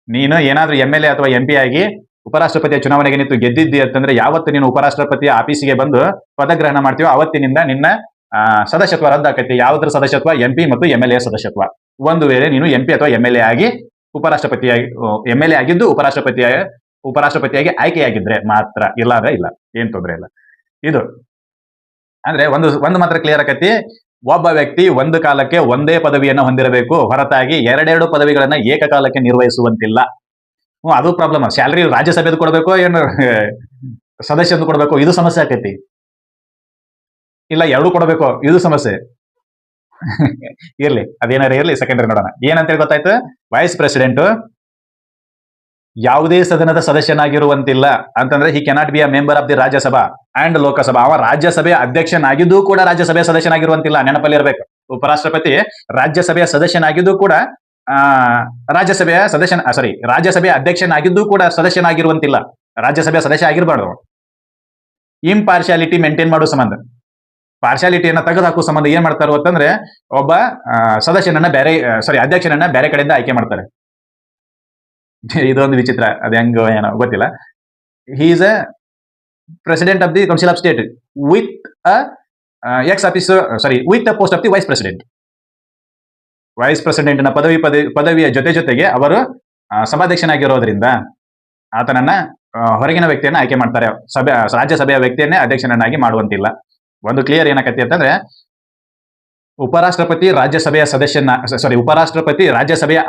[SPEAKER 1] ನೀನು ಏನಾದ್ರೂ MLA ಅಥವಾ MP ಆಗಿ ಉಪರಾಷ್ಟ್ರಪತಿಯ ಚುನಾವಣೆಗೆ ನಿಂತು ಗೆದ್ದಿದ್ದಿ ಅಂತಂದ್ರೆ ಯಾವತ್ತು ನೀನು ಉಪರಾಷ್ಟ್ರಪತಿಯ ಆಫೀಸಿಗೆ ಬಂದು ಪದಗ್ರಹಣ ಮಾಡ್ತೀವೋ ಅವತ್ತಿನಿಂದ ನಿನ್ನ ಸದಸ್ಯತ್ವ ರದ್ದಾಕೈತಿ. ಯಾವುದ್ರ ಸದಸ್ಯತ್ವ? MP ಮತ್ತು MLA ಸದಸ್ಯತ್ವ. ಒಂದು ವೇಳೆ ನೀನು MP ಅಥವಾ MLA ಆಗಿ MLA ಆಗಿದ್ದು ಉಪರಾಷ್ಟ್ರಪತಿಯಾಗಿ ಆಯ್ಕೆಯಾಗಿದ್ರೆ ಮಾತ್ರ, ಇಲ್ಲ ಅಂದ್ರೆ ಇಲ್ಲ, ಏನ್ ತೊಂದರೆ ಇಲ್ಲ. ಇದು ಅಂದ್ರೆ ಒಂದು ಮಾತ್ರ ಕ್ಲಿಯರ್ ಆಕತಿ. ಒಬ್ಬ ವ್ಯಕ್ತಿ ಒಂದು ಕಾಲಕ್ಕೆ ಒಂದೇ ಪದವಿಯನ್ನು ಹೊಂದಿರಬೇಕು, ಹೊರತಾಗಿ ಎರಡೆರಡು ಪದವಿಗಳನ್ನ ಏಕಕಾಲಕ್ಕೆ ನಿರ್ವಹಿಸುವಂತಿಲ್ಲ. ಅದು ಪ್ರಾಬ್ಲಮ್. ಸ್ಯಾಲರಿ ರಾಜ್ಯಸಭೆದು ಕೊಡಬೇಕು, ಏನು ಸದಸ್ಯಂದು ಕೊಡಬೇಕು, ಇದು ಸಮಸ್ಯೆ ಆಕೈತಿ. ಇಲ್ಲ ಎರಡು ಕೊಡಬೇಕು, ಇದು ಸಮಸ್ಯೆ. ಇರ್ಲಿ, ಅದೇನಾರ ಇರ್ಲಿ, ಸೆಕೆಂಡರಿ ನೋಡೋಣ. ಏನಂತೇಳಿ ಗೊತ್ತಾಯ್ತು? ವೈಸ್ ಪ್ರೆಸಿಡೆಂಟ್ ಯಾವುದೇ ಸದನದ ಸದಸ್ಯನಾಗಿರುವಂತಿಲ್ಲ ಅಂತಂದ್ರೆ ಹಿ cannot be a member of the Rajya Sabha and Lok Sabha. ಅವ ರಾಜ್ಯಸಭೆಯ ಅಧ್ಯಕ್ಷನಾಗಿದ್ದು ಕೂಡ ರಾಜ್ಯಸಭೆಯ ಸದಸ್ಯನಾಗಿರುವಂತಿಲ್ಲ. ನೆನಪಲ್ಲಿ ಇರಬೇಕು. ಉಪರಾಷ್ಟ್ರಪತಿ ರಾಜ್ಯಸಭೆಯ ಸದಸ್ಯನಾಗಿದ್ದು ಕೂಡ ರಾಜ್ಯಸಭೆಯ ಅಧ್ಯಕ್ಷನಾಗಿದ್ದು ಕೂಡ ಸದಸ್ಯನಾಗಿರುವಂತಿಲ್ಲ. ರಾಜ್ಯಸಭೆಯ ಸದಸ್ಯ ಆಗಿರಬಾರ್ದು. ಇಂಪಾರ್ಶಿಯಾಲಿಟಿ ಮೇಂಟೈನ್ ಮಾಡೋ ಸಂಬಂಧ, ಪಾರ್ಶಾಲಿಟಿಯನ್ನ ತೆಗೆದುಹಾಕುವ ಸಂಬಂಧ ಏನ್ ಮಾಡ್ತಾರೋ ಅಂತಂದ್ರೆ ಒಬ್ಬ ಅಧ್ಯಕ್ಷನನ್ನ ಬೇರೆ ಕಡೆಯಿಂದ ಆಯ್ಕೆ ಮಾಡ್ತಾರೆ. ಇದೊಂದು ವಿಚಿತ್ರ, ಅದು ಹೆಂಗೋ ಏನೋ ಗೊತ್ತಿಲ್ಲ. He is a president of the council of state with with the post of the vice president. Vice president ನ ಪದವಿಯ ಜೊತೆಗೆ ಅವರು ಸಭಾಧ್ಯಕ್ಷನಾಗಿರೋದ್ರಿಂದ ಆತನನ್ನ ಹೊರಗಿನ ವ್ಯಕ್ತಿಯನ್ನ ಆಯ್ಕೆ ಮಾಡ್ತಾರೆ. ರಾಜ್ಯಸಭೆಯ ವ್ಯಕ್ತಿಯನ್ನೇ ಅಧ್ಯಕ್ಷನನ್ನಾಗಿ ಮಾಡುವಂತಿಲ್ಲ. ಒಂದು ಕ್ಲಿಯರ್ ಏನಕತ್ತಿ ಅಂತಂದ್ರೆ ಉಪರಾಷ್ಟ್ರಪತಿ ರಾಜ್ಯಸಭೆಯ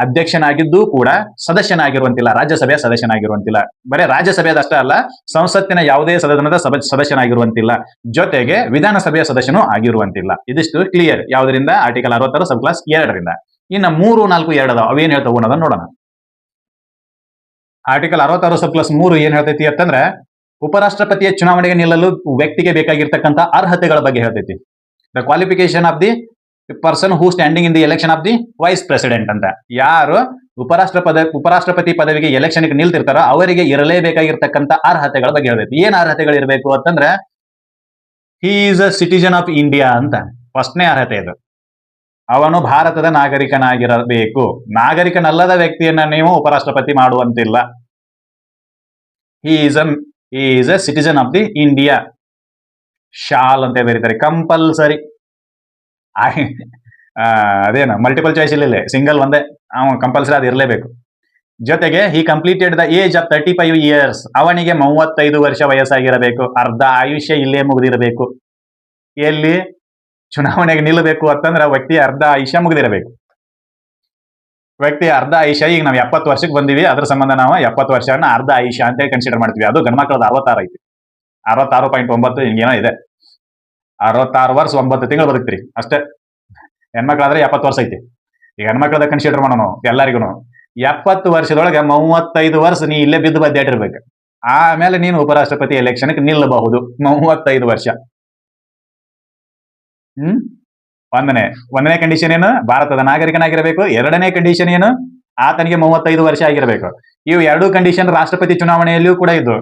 [SPEAKER 1] ಅಧ್ಯಕ್ಷನಾಗಿದ್ದು ಕೂಡ ಸದಸ್ಯನಾಗಿರುವಂತಿಲ್ಲ, ರಾಜ್ಯಸಭೆಯ ಸದಸ್ಯನಾಗಿರುವಂತಿಲ್ಲ. ಬರೀ ರಾಜ್ಯಸಭೆಯದಷ್ಟೇ ಅಲ್ಲ, ಸಂಸತ್ತಿನ ಯಾವುದೇ ಸದನದ ಸದಸ್ಯನಾಗಿರುವಂತಿಲ್ಲ, ಜೊತೆಗೆ ವಿಧಾನಸಭೆಯ ಸದಸ್ಯನೂ ಆಗಿರುವಂತಿಲ್ಲ. ಇದಿಷ್ಟು ಕ್ಲಿಯರ್. ಯಾವುದರಿಂದ? ಆರ್ಟಿಕಲ್ 66 ಸಬ್ ಕ್ಲಾಸ್ 2ರಿಂದ. ಇನ್ನು 3, 4, 2 ಅದಾವ. ಅವೇನ್ ಹೇಳ್ತಾವ ಅನ್ನೋದನ್ನ ನೋಡೋಣ. ಆರ್ಟಿಕಲ್ 66 ಸಬ್ ಕ್ಲಾಸ್ 3 ಏನ್ ಹೇಳ್ತೈತಿ ಅಂತಂದ್ರೆ ಉಪರಾಷ್ಟ್ರಪತಿಯ ಚುನಾವಣೆಗೆ ನಿಲ್ಲಲು ವ್ಯಕ್ತಿಗೆ ಬೇಕಾಗಿರ್ತಕ್ಕಂಥ ಅರ್ಹತೆಗಳ ಬಗ್ಗೆ ಹೇಳ್ತೈತಿ. The qualification of the person who standing in the election of the vice president ಅಂತ. ಯಾರು ಉಪರಾಷ್ಟ್ರಪತಿ ಪದವಿಗೆ ಎಲೆಕ್ಷನ್ ನಿಲ್ತಿರ್ತಾರೋ ಅವರಿಗೆ ಇರಲೇಬೇಕಾಗಿರ್ತಕ್ಕಂಥ ಅರ್ಹತೆಗಳ ಬಗ್ಗೆ ಹೇಳ್ತೈತಿ. ಏನ್ ಅರ್ಹತೆಗಳು ಇರಬೇಕು ಅಂತಂದ್ರೆ ಹಿ is a citizen of India ಅಂತ ಫಸ್ಟ್ನೇ ಅರ್ಹತೆ ಇದು. ಅವನು ಭಾರತದ ನಾಗರಿಕನಾಗಿರಬೇಕು. ನಾಗರಿಕನಲ್ಲದ ವ್ಯಕ್ತಿಯನ್ನ ನೀವು ಉಪರಾಷ್ಟ್ರಪತಿ ಮಾಡುವಂತಿಲ್ಲ. He is a citizen of the India. Shall ಅಂತ ಬರೀತಾರೆ, ಕಂಪಲ್ಸರಿ. ಅದೇನು ಮಲ್ಟಿಪಲ್ ಚಾಯ್ಸ್ ಇಲ್ಲ, ಸಿಂಗಲ್ ಒಂದೇ, ಅವನು ಕಂಪಲ್ಸರಿ ಅದು ಇರಲೇಬೇಕು. ಜೊತೆಗೆ he completed the age of 35 years. ಅವನಿಗೆ 35 ವರ್ಷ ವಯಸ್ಸಾಗಿರಬೇಕು. ಅರ್ಧ ಆಯುಷ್ಯ ಇಲ್ಲೇ ಮುಗಿದಿರಬೇಕು. ಎಲ್ಲಿ ಚುನಾವಣೆಗೆ ನಿಲ್ಲಬೇಕು ಅಂತಂದ್ರೆ ವ್ಯಕ್ತಿ ಅರ್ಧ ಆಯುಷ್ಯ ಮುಗಿದಿರಬೇಕು. ವ್ಯಕ್ತಿ ಅರ್ಧ ಆಯುಷ್ಯ, ಈಗ ನಾವು 70 ವರ್ಷಕ್ಕೆ ಬಂದಿವಿ, ಅದ್ರ ಸಂಬಂಧ ನಾವು 70 ವರ್ಷನ ಅರ್ಧ ಆಯುಷ್ಯ ಅಂತ ಕನ್ಸಿಡರ್ ಮಾಡ್ತೀವಿ. ಅದು ಗಂಡ್ಮಕ್ಳದ 66 ಐತಿ, 66.9 ಹಿಂಗೇನೋ ಇದೆ. 66 ವರ್ಷ 9 ತಿಂಗಳು ಬದುಕ್ತೀರಿ ಅಷ್ಟೇ. ಹೆಣ್ಮಕ್ಳಾದ್ರೆ 70 ವರ್ಷ ಐತಿ. ಈಗ ಹೆಣ್ಮಕ್ಳದ ಕನ್ಸಿಡರ್ ಮಾಡೋಣ ಎಲ್ಲರಿಗೂ. 70 ವರ್ಷದೊಳಗೆ 35 ವರ್ಷ ನೀ ಇಲ್ಲೇ ಬಿದ್ದು ಬದ್ದಾಟಿರ್ಬೇಕು. ಆಮೇಲೆ ನೀನು ಉಪರಾಷ್ಟ್ರಪತಿ ಎಲೆಕ್ಷನ್ಗೆ ನಿಲ್ಲಬಹುದು. 35 ವರ್ಷ. ಒಂದನೇ ಕಂಡೀಷನ್ ಏನು? ಭಾರತದ ನಾಗರಿಕನಾಗಿರಬೇಕು. ಎರಡನೇ ಕಂಡೀಷನ್ ಏನು? ಆತನಿಗೆ 35 ವರ್ಷ ಆಗಿರಬೇಕು. ಇವು ಎರಡೂ ಕಂಡೀಷನ್ ರಾಷ್ಟ್ರಪತಿ ಚುನಾವಣೆಯಲ್ಲಿಯೂ ಕೂಡ ಇದ್ದು.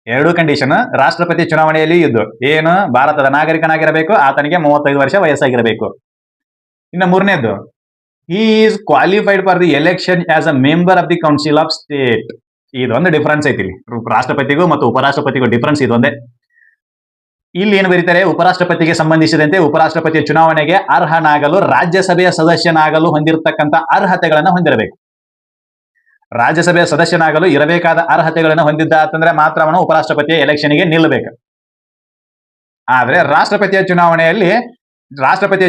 [SPEAKER 1] ಎರಡೂ ಕಂಡೀಷನ್ ರಾಷ್ಟ್ರಪತಿ ಚುನಾವಣೆಯಲ್ಲಿ ಇದ್ದು. ಏನು? ಭಾರತದ ನಾಗರಿಕನಾಗಿರಬೇಕು, ಆತನಿಗೆ 35 ವರ್ಷ ವಯಸ್ಸಾಗಿರಬೇಕು. ಇನ್ನು ಮೂರನೇದು, he is qualified for the election as a member of the council of state. ಇದೊಂದು ಡಿಫರೆನ್ಸ್ ಐತಿ ರಾಷ್ಟ್ರಪತಿಗೂ ಮತ್ತು ಉಪರಾಷ್ಟ್ರಪತಿಗೂ ಡಿಫರೆನ್ಸ್ ಇದೊಂದೇ. ಇಲ್ಲಿ ಏನು ಬರೀತಾರೆ? ಉಪರಾಷ್ಟ್ರಪತಿಗೆ ಸಂಬಂಧಿಸಿದಂತೆ ಉಪರಾಷ್ಟ್ರಪತಿಯ ಚುನಾವಣೆಗೆ ಅರ್ಹನಾಗಲು ರಾಜ್ಯಸಭೆಯ ಸದಸ್ಯನಾಗಲು ಹೊಂದಿರತಕ್ಕಂಥ ಅರ್ಹತೆಗಳನ್ನು ಹೊಂದಿರಬೇಕು. ರಾಜ್ಯಸಭೆಯ ಸದಸ್ಯನಾಗಲು ಇರಬೇಕಾದ ಅರ್ಹತೆಗಳನ್ನು ಹೊಂದಿದ್ದ ಅಂತಂದ್ರೆ ಮಾತ್ರ ಅವನು ಉಪರಾಷ್ಟ್ರಪತಿಯ ಎಲೆಕ್ಷನ್ಗೆ ನಿಲ್ಲಬೇಕು. ಆದ್ರೆ ರಾಷ್ಟ್ರಪತಿಯ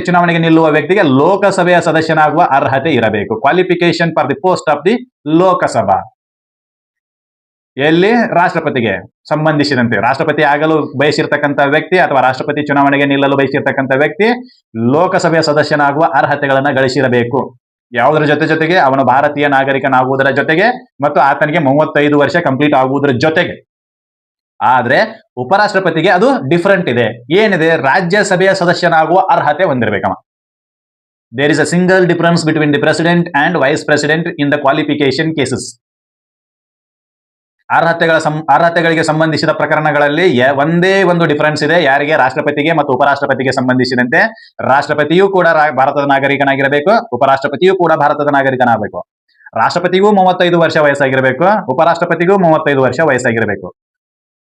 [SPEAKER 1] ಚುನಾವಣೆಗೆ ನಿಲ್ಲುವ ವ್ಯಕ್ತಿಗೆ ಲೋಕಸಭೆಯ ಸದಸ್ಯನಾಗುವ ಅರ್ಹತೆ ಇರಬೇಕು. Qualification for the post of the Lok Sabha. ಎಲ್ಲಿ? ರಾಷ್ಟ್ರಪತಿಗೆ ಸಂಬಂಧಿಸಿದಂತೆ ರಾಷ್ಟ್ರಪತಿ ಆಗಲು ಬಯಸಿರ್ತಕ್ಕಂಥ ವ್ಯಕ್ತಿ ಅಥವಾ ರಾಷ್ಟ್ರಪತಿ ಚುನಾವಣೆಗೆ ನಿಲ್ಲಲು ಬಯಸಿರ್ತಕ್ಕಂಥ ವ್ಯಕ್ತಿ ಲೋಕಸಭೆಯ ಸದಸ್ಯನಾಗುವ ಅರ್ಹತೆಗಳನ್ನು ಗಳಿಸಿರಬೇಕು. ಯಾವುದರ ಜೊತೆಗೆ ಅವನು ಭಾರತೀಯ ನಾಗರಿಕನಾಗುವುದರ ಜೊತೆಗೆ ಮತ್ತು ಆತನಿಗೆ 35 ವರ್ಷ ಕಂಪ್ಲೀಟ್ ಆಗುವುದರ ಜೊತೆಗೆ. ಆದ್ರೆ ಉಪರಾಷ್ಟ್ರಪತಿಗೆ ಅದು ಡಿಫರೆಂಟ್ ಇದೆ. ಏನಿದೆ? ರಾಜ್ಯಸಭೆಯ ಸದಸ್ಯನಾಗುವ ಅರ್ಹತೆ ಹೊಂದಿರಬೇಕಮ್ಮ. There is a single difference between the president and vice president in the qualification cases. ಅರ್ಹತೆಗಳಿಗೆ ಸಂಬಂಧಿಸಿದ ಪ್ರಕರಣಗಳಲ್ಲಿ ಒಂದೇ ಒಂದು ಡಿಫರೆನ್ಸ್ ಇದೆ. ಯಾರಿಗೆ? ರಾಷ್ಟ್ರಪತಿಗೆ ಮತ್ತು ಉಪರಾಷ್ಟ್ರಪತಿಗೆ ಸಂಬಂಧಿಸಿದಂತೆ. ರಾಷ್ಟ್ರಪತಿಯೂ ಕೂಡ ಭಾರತದ ನಾಗರಿಕನಾಗಿರಬೇಕು, ಉಪರಾಷ್ಟ್ರಪತಿಯೂ ಕೂಡ ಭಾರತದ ನಾಗರಿಕನಾಗಬೇಕು. ರಾಷ್ಟ್ರಪತಿಗೂ 35 ವರ್ಷ ವಯಸ್ಸಾಗಿರಬೇಕು, ಉಪರಾಷ್ಟ್ರಪತಿಗೂ 35 ವರ್ಷ ವಯಸ್ಸಾಗಿರಬೇಕು.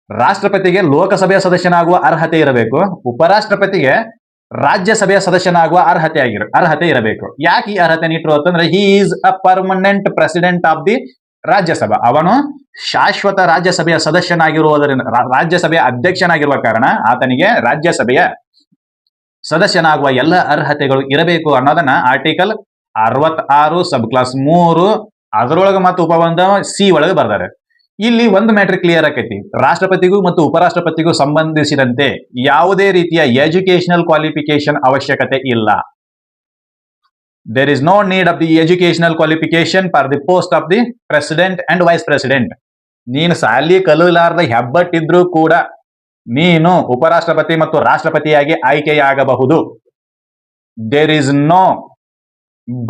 [SPEAKER 1] ರಾಷ್ಟ್ರಪತಿಗೆ ಲೋಕಸಭೆಯ ಸದಸ್ಯನಾಗುವ ಅರ್ಹತೆ ಇರಬೇಕು, ಉಪರಾಷ್ಟ್ರಪತಿಗೆ ರಾಜ್ಯಸಭೆಯ ಸದಸ್ಯನಾಗುವ ಅರ್ಹತೆ ಇರಬೇಕು. ಯಾಕೆ ಈ ಅರ್ಹತೆ ನೀಟ್ರು ಅಂತಂದ್ರೆ ಹಿ is a permanent president of the Rajya Sabha. ಅವನು ಶಾಶ್ವತ ರಾಜ್ಯಸಭೆಯ ಸದಸ್ಯನಾಗಿರುವುದರಿಂದ, ರಾಜ್ಯಸಭೆಯ ಅಧ್ಯಕ್ಷನಾಗಿರುವ ಕಾರಣ ಆತನಿಗೆ ರಾಜ್ಯಸಭೆಯ ಸದಸ್ಯನಾಗುವ ಎಲ್ಲ ಅರ್ಹತೆಗಳು ಇರಬೇಕು ಅನ್ನೋದನ್ನ ಆರ್ಟಿಕಲ್ 66 ಸಬ್ ಕ್ಲಾಸ್ 3 ಅದರೊಳಗೆ ಮತ್ತು ಉಪಬಂಧ ಸಿ ಒಳಗೆ ಬರ್ದಾರೆ. ಇಲ್ಲಿ ಒಂದು ಮ್ಯಾಟ್ರ್ ಕ್ಲಿಯರ್ ಆಕೈತಿ. ರಾಷ್ಟ್ರಪತಿಗೂ ಮತ್ತು ಉಪರಾಷ್ಟ್ರಪತಿಗೂ ಸಂಬಂಧಿಸಿದಂತೆ ಯಾವುದೇ ರೀತಿಯ ಎಜುಕೇಶನಲ್ ಕ್ವಾಲಿಫಿಕೇಶನ್ ಅವಶ್ಯಕತೆ ಇಲ್ಲ. There is no need of the educational qualification for the post of the president and vice president. ನೀನು ಸಾಲಿ ಕಲಲಾರ್ದ ಹೆಬ್ಬಟ್ಟಿದ್ರೂ ಕೂಡ ನೀನು ಉಪರಾಷ್ಟ್ರಪತಿ ಮತ್ತು ರಾಷ್ಟ್ರಪತಿಯಾಗಿ ಆಯ್ಕೆಯಾಗಬಹುದು. There is no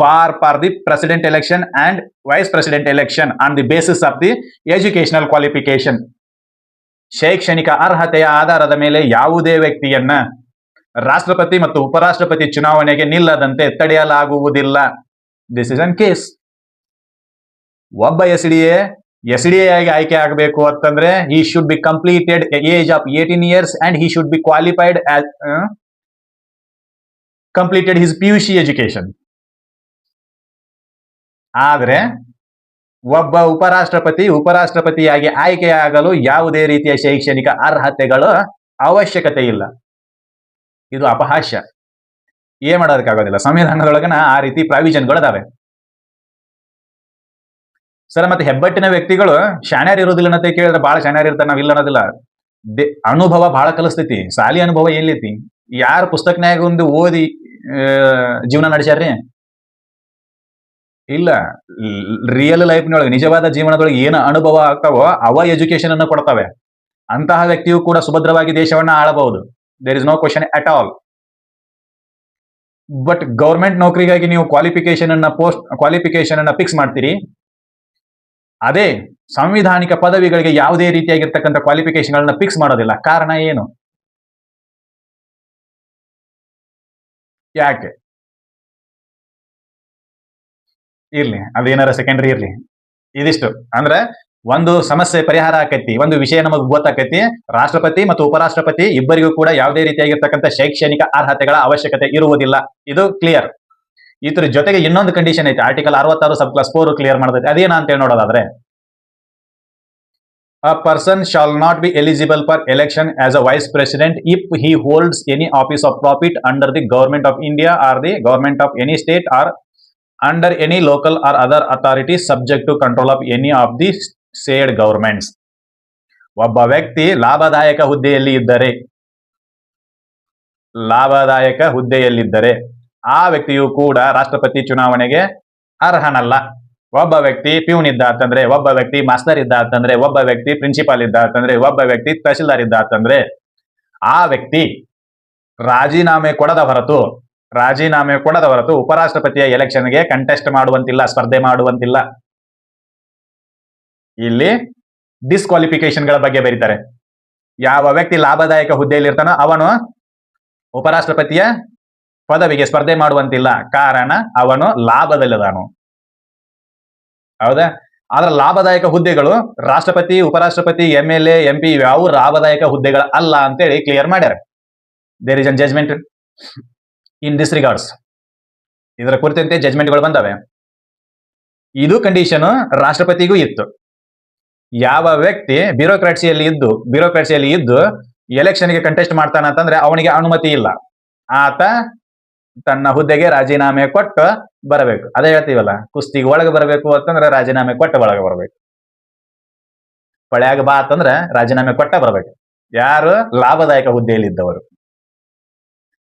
[SPEAKER 1] bar for the president election and vice president election on the basis of the educational qualification. ಶೈಕ್ಷಣಿಕ ಅರ್ಹತೆಯ ಆಧಾರದ ಮೇಲೆ ಯಾವುದೇ ವ್ಯಕ್ತಿಯನ್ನ ರಾಷ್ಟ್ರಪತಿ ಮತ್ತು ಉಪರಾಷ್ಟ್ರಪತಿ ಚುನಾವಣೆಗೆ ನಿಲ್ಲದಂತೆ ತಡೆಯಲಾಗುವುದಿಲ್ಲ. This is an case. ಒಬ್ಬ ಎಸ್ಡಿಎ ಆಗಿ ಆಯ್ಕೆ ಆಗಬೇಕು ಅಂತಂದ್ರೆ he should be completed age of 18 years and he should be qualified as completed his PUC education. ಆದ್ರೆ ಒಬ್ಬ ಉಪರಾಷ್ಟ್ರಪತಿಯಾಗಿ ಆಯ್ಕೆಯಾಗಲು ಯಾವುದೇ ರೀತಿಯ ಶೈಕ್ಷಣಿಕ ಅರ್ಹತೆಗಳು ಅವಶ್ಯಕತೆ ಇಲ್ಲ. ಇದು ಅಪಹಾಸ್ಯ. ಏನ್ ಮಾಡೋದಕ್ಕಾಗೋದಿಲ್ಲ. ಸಂವಿಧಾನದೊಳಗನ ಆ ರೀತಿ ಪ್ರಾವಿಷನ್ಗಳಿದಾವೆ. ಸರ್, ಮತ್ತೆ ಹೆಬ್ಬಟ್ಟಿನ ವ್ಯಕ್ತಿಗಳು ಶಾಣ್ಯಾರ್ ಇರೋದಿಲ್ಲ ಅಂತ ಕೇಳಿದ್ರೆ ಬಹಳ ಶಾಣ್ಯಾರ್ ಇರ್ತಾರೆ, ನಾವ್ ಇಲ್ಲ ಅನ್ನೋದಿಲ್ಲ. ಅನುಭವ ಬಹಳ ಕಲಿಸ್ತೈತಿ. ಸಾಲಿ ಅನುಭವ ಎಲ್ಲೈತಿ? ಯಾರು ಪುಸ್ತಕನ್ಯಾಗ ಒಂದು ಓದಿ ಜೀವನ ನಡೆಸ್ಯಾರ್ರಿ? ಇಲ್ಲ. ರಿಯಲ್ ಲೈಫ್ನೊಳಗೆ, ನಿಜವಾದ ಜೀವನದೊಳಗೆ ಏನು ಅನುಭವ ಆಗ್ತಾವೋ ಅವ ಎಜುಕೇಶನ್ ಅನ್ನು ಕೊಡ್ತವೆ. ಅಂತಹ ವ್ಯಕ್ತಿಯು ಕೂಡ ಸುಭದ್ರವಾಗಿ ದೇಶವನ್ನ ಆಳಬಹುದು. There is no question at all. But government ನೌಕರಿಗಾಗಿ ನೀವು ಕ್ವಾಲಿಫಿಕೇಶನ್ ಅನ್ನ ಫಿಕ್ಸ್ ಮಾಡ್ತೀರಿ. ಅದೇ ಸಂವಿಧಾನಿಕ ಪದವಿಗಳಿಗೆ ಯಾವುದೇ ರೀತಿಯಾಗಿರ್ತಕ್ಕಂಥ ಕ್ವಾಲಿಫಿಕೇಶನ್ ಗಳನ್ನ ಫಿಕ್ಸ್ ಮಾಡೋದಿಲ್ಲ. ಕಾರಣ ಏನು? ಯಾಕೆ? ಇರ್ಲಿ, ಅದೇನಾರ ಸೆಕೆಂಡರಿ ಇರ್ಲಿ. ಇದಿಷ್ಟು ಅಂದ್ರೆ ಒಂದು ಸಮಸ್ಯೆ ಪರಿಹಾರ ಆಕೈತಿ, ಒಂದು ವಿಷಯ ನಮಗೆ ಗೊತ್ತಾಕೈತಿ. ರಾಷ್ಟ್ರಪತಿ ಮತ್ತು ಉಪರಾಷ್ಟ್ರಪತಿ ಇಬ್ಬರಿಗೂ ಕೂಡ ಯಾವುದೇ ರೀತಿಯಾಗಿರ್ತಕ್ಕಂಥ ಶೈಕ್ಷಣಿಕ ಅರ್ಹತೆಗಳ ಅವಶ್ಯಕತೆ ಇರುವುದಿಲ್ಲ. ಇದು ಕ್ಲಿಯರ್. ಇದ್ರ ಜೊತೆಗೆ ಇನ್ನೊಂದು ಕಂಡೀಷನ್ ಐತಿ. ಆರ್ಟಿಕಲ್ 66 ಸಬ್ ಕ್ಲಾಸ್ 4 ಕ್ಲಿಯರ್ ಮಾಡತೈತಿ. ಅದೇನ ಅಂತ ಹೇಳಿ ನೋಡೋದಾದ್ರೆ, a person shall not be eligible for election as a vice president if he holds any office of profit under the government of India or the government of any state or under any local or other authority subject to control of any of the said governments. ಒಬ್ಬ ವ್ಯಕ್ತಿ ಲಾಭದಾಯಕ ಹುದ್ದೆಯಲ್ಲಿದ್ದರೆ ಆ ವ್ಯಕ್ತಿಯು ಕೂಡ ರಾಷ್ಟ್ರಪತಿ ಚುನಾವಣೆಗೆ ಅರ್ಹನಲ್ಲ. ಒಬ್ಬ ವ್ಯಕ್ತಿ ಪ್ಯೂನ್ ಇದ್ದ ಅಂತಂದ್ರೆ, ಒಬ್ಬ ವ್ಯಕ್ತಿ ಮಾಸ್ಟರ್ ಇದ್ದ ಅಂತಂದ್ರೆ, ಒಬ್ಬ ವ್ಯಕ್ತಿ ಪ್ರಿನ್ಸಿಪಾಲ್ ಇದ್ದ ಅಂತಂದ್ರೆ, ಒಬ್ಬ ವ್ಯಕ್ತಿ ತಹಶೀಲ್ದಾರ್ ಇದ್ದ ಅಂತಂದ್ರೆ ಆ ವ್ಯಕ್ತಿ ರಾಜೀನಾಮೆ ಕೊಡದ ಹೊರತು ಉಪರಾಷ್ಟ್ರಪತಿಯ ಎಲೆಕ್ಷನ್ಗೆ ಕಂಟೆಸ್ಟ್ ಮಾಡುವಂತಿಲ್ಲ, ಸ್ಪರ್ಧೆ ಮಾಡುವಂತಿಲ್ಲ. ಇಲ್ಲಿ ಡಿಸ್ಕ್ವಾಲಿಫಿಕೇಶನ್ ಗಳ ಬಗ್ಗೆ ಬರೀತಾರೆ. ಯಾವ ವ್ಯಕ್ತಿ ಲಾಭದಾಯಕ ಹುದ್ದೆಯಲ್ಲಿ ಇರ್ತಾನೋ ಅವನು ಉಪರಾಷ್ಟ್ರಪತಿಯ ಪದವಿಗೆ ಸ್ಪರ್ಧೆ ಮಾಡುವಂತಿಲ್ಲ. ಕಾರಣ ಅವನು ಲಾಭದಲ್ಲಿದಾನು. ಹೌದಾ? ಆದ್ರೆ ಲಾಭದಾಯಕ ಹುದ್ದೆಗಳು ರಾಷ್ಟ್ರಪತಿ, ಉಪರಾಷ್ಟ್ರಪತಿ, MLA, MP ಯಾವ ಲಾಭದಾಯಕ ಹುದ್ದೆಗಳ ಅಲ್ಲ ಅಂತೇಳಿ ಕ್ಲಿಯರ್ ಮಾಡ್ಯಾರ. There is an judgment in this regards. ಇದರ ಕುರಿತಂತೆ ಜಜ್ಮೆಂಟ್ಗಳು ಬಂದವೆ. ಇದು ಕಂಡೀಷನ್ ರಾಷ್ಟ್ರಪತಿಗೂ ಇತ್ತು. ಯಾವ ವ್ಯಕ್ತಿ ಬ್ಯೂರೋಕ್ರಾಸಿಯಲ್ಲಿ ಇದ್ದು ಎಲೆಕ್ಷನ್ಗೆ ಕಂಟೆಸ್ಟ್ ಮಾಡ್ತಾನ ಅಂತಂದ್ರೆ ಅವನಿಗೆ ಅನುಮತಿ ಇಲ್ಲ. ಆತ ತನ್ನ ಹುದ್ದೆಗೆ ರಾಜೀನಾಮೆ ಕೊಟ್ಟು ಬರಬೇಕು. ಅದೇ ಹೇಳ್ತೀವಲ್ಲ, ಕುಸ್ತಿಗೆ ಒಳಗೆ ಬರಬೇಕು ಅಂತಂದ್ರೆ ರಾಜೀನಾಮೆ ಕೊಟ್ಟ ಒಳಗೆ ಬರಬೇಕು. ಪಳ್ಯಾಗ ಬಾ ಅಂತಂದ್ರೆ ರಾಜೀನಾಮೆ ಕೊಟ್ಟ ಬರಬೇಕು. ಯಾರು? ಲಾಭದಾಯಕ ಹುದ್ದೆಯಲ್ಲಿ ಇದ್ದವರು.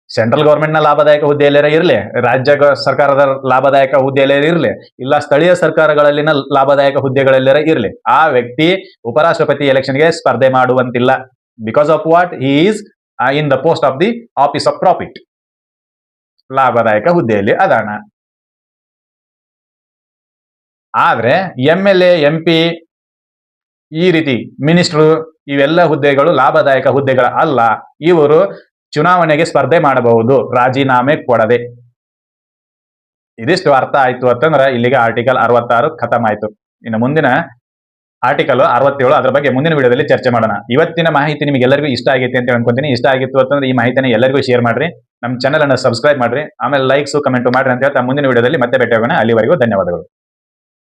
[SPEAKER 1] ಸೆಂಟ್ರಲ್ ಗವರ್ಮೆಂಟ್ ನ ಲಾಭದಾಯಕ ಹುದ್ದೆಯಲ್ಲೇ ಇರಲಿ, ರಾಜ್ಯ ಸರ್ಕಾರದ ಲಾಭದಾಯಕ ಹುದ್ದೆಯಲ್ಲೇ ಇರಲಿ, ಇಲ್ಲ ಸ್ಥಳೀಯ ಸರ್ಕಾರಗಳಲ್ಲಿನ ಲಾಭದಾಯಕ ಹುದ್ದೆಗಳಲ್ಲೇ ಇರಲಿ, ಆ ವ್ಯಕ್ತಿ ಉಪರಾಷ್ಟ್ರಪತಿ ಎಲೆಕ್ಷನ್ಗೆ ಸ್ಪರ್ಧೆ ಮಾಡುವಂತಿಲ್ಲ. Because of what? He is in the post of the office of profit. ಲಾಭದಾಯಕ ಹುದ್ದೆಯಲ್ಲಿ ಅದಾನ. ಆದ್ರೆ MLA, MP, ಈ ರೀತಿ ಮಿನಿಸ್ಟ್ರು, ಇವೆಲ್ಲ ಹುದ್ದೆಗಳು ಲಾಭದಾಯಕ ಹುದ್ದೆಗಳ ಅಲ್ಲ. ಇವರು ಚುನಾವಣೆಗೆ ಸ್ಪರ್ಧೆ ಮಾಡಬಹುದು ರಾಜೀನಾಮೆ ಕೊಡದೆ. ಇದಿಷ್ಟು ಅರ್ಥ ಆಯ್ತು ಅಂತಂದ್ರೆ ಇಲ್ಲಿಗೆ ಆರ್ಟಿಕಲ್ 66 ಖತಮ್ ಆಯ್ತು. ಇನ್ನು ಮುಂದಿನ ಆರ್ಟಿಕಲ್ 67 ಅದ್ರ ಬಗ್ಗೆ ಮುಂದಿನ ವಿಡಿಯೋದಲ್ಲಿ ಚರ್ಚೆ ಮಾಡೋಣ. ಇವತ್ತಿನ ಮಾಹಿತಿ ನಿಮಗೆ ಎಲ್ಲರಿಗೂ ಇಷ್ಟ ಆಗೈತೆ ಅಂತ ಅನ್ಕೊಂತೀನಿ. ಇಷ್ಟ ಆಗಿತ್ತು ಅಂತಂದ್ರೆ ಈ ಮಾಹಿತಿನ ಎಲ್ಲರಿಗೂ ಶೇರ್ ಮಾಡ್ರಿ, ನಮ್ಮ ಚಾನಲ್ ಅನ್ನು ಸಬ್ಸ್ಕ್ರೈಬ್ ಮಾಡ್ರಿ, ಆಮೇಲೆ ಲೈಕ್ಸ್ ಕಮೆಂಟ್ ಮಾಡ್ರಿ ಅಂತ ಹೇಳ್ತಾ ಮುಂದಿನ ವಿಡಿಯೋದಲ್ಲಿ ಮತ್ತೆ ಭೇಟಿ ಆಗೋಣ. ಅಲ್ಲಿವರೆಗೂ ಧನ್ಯವಾದಗಳು.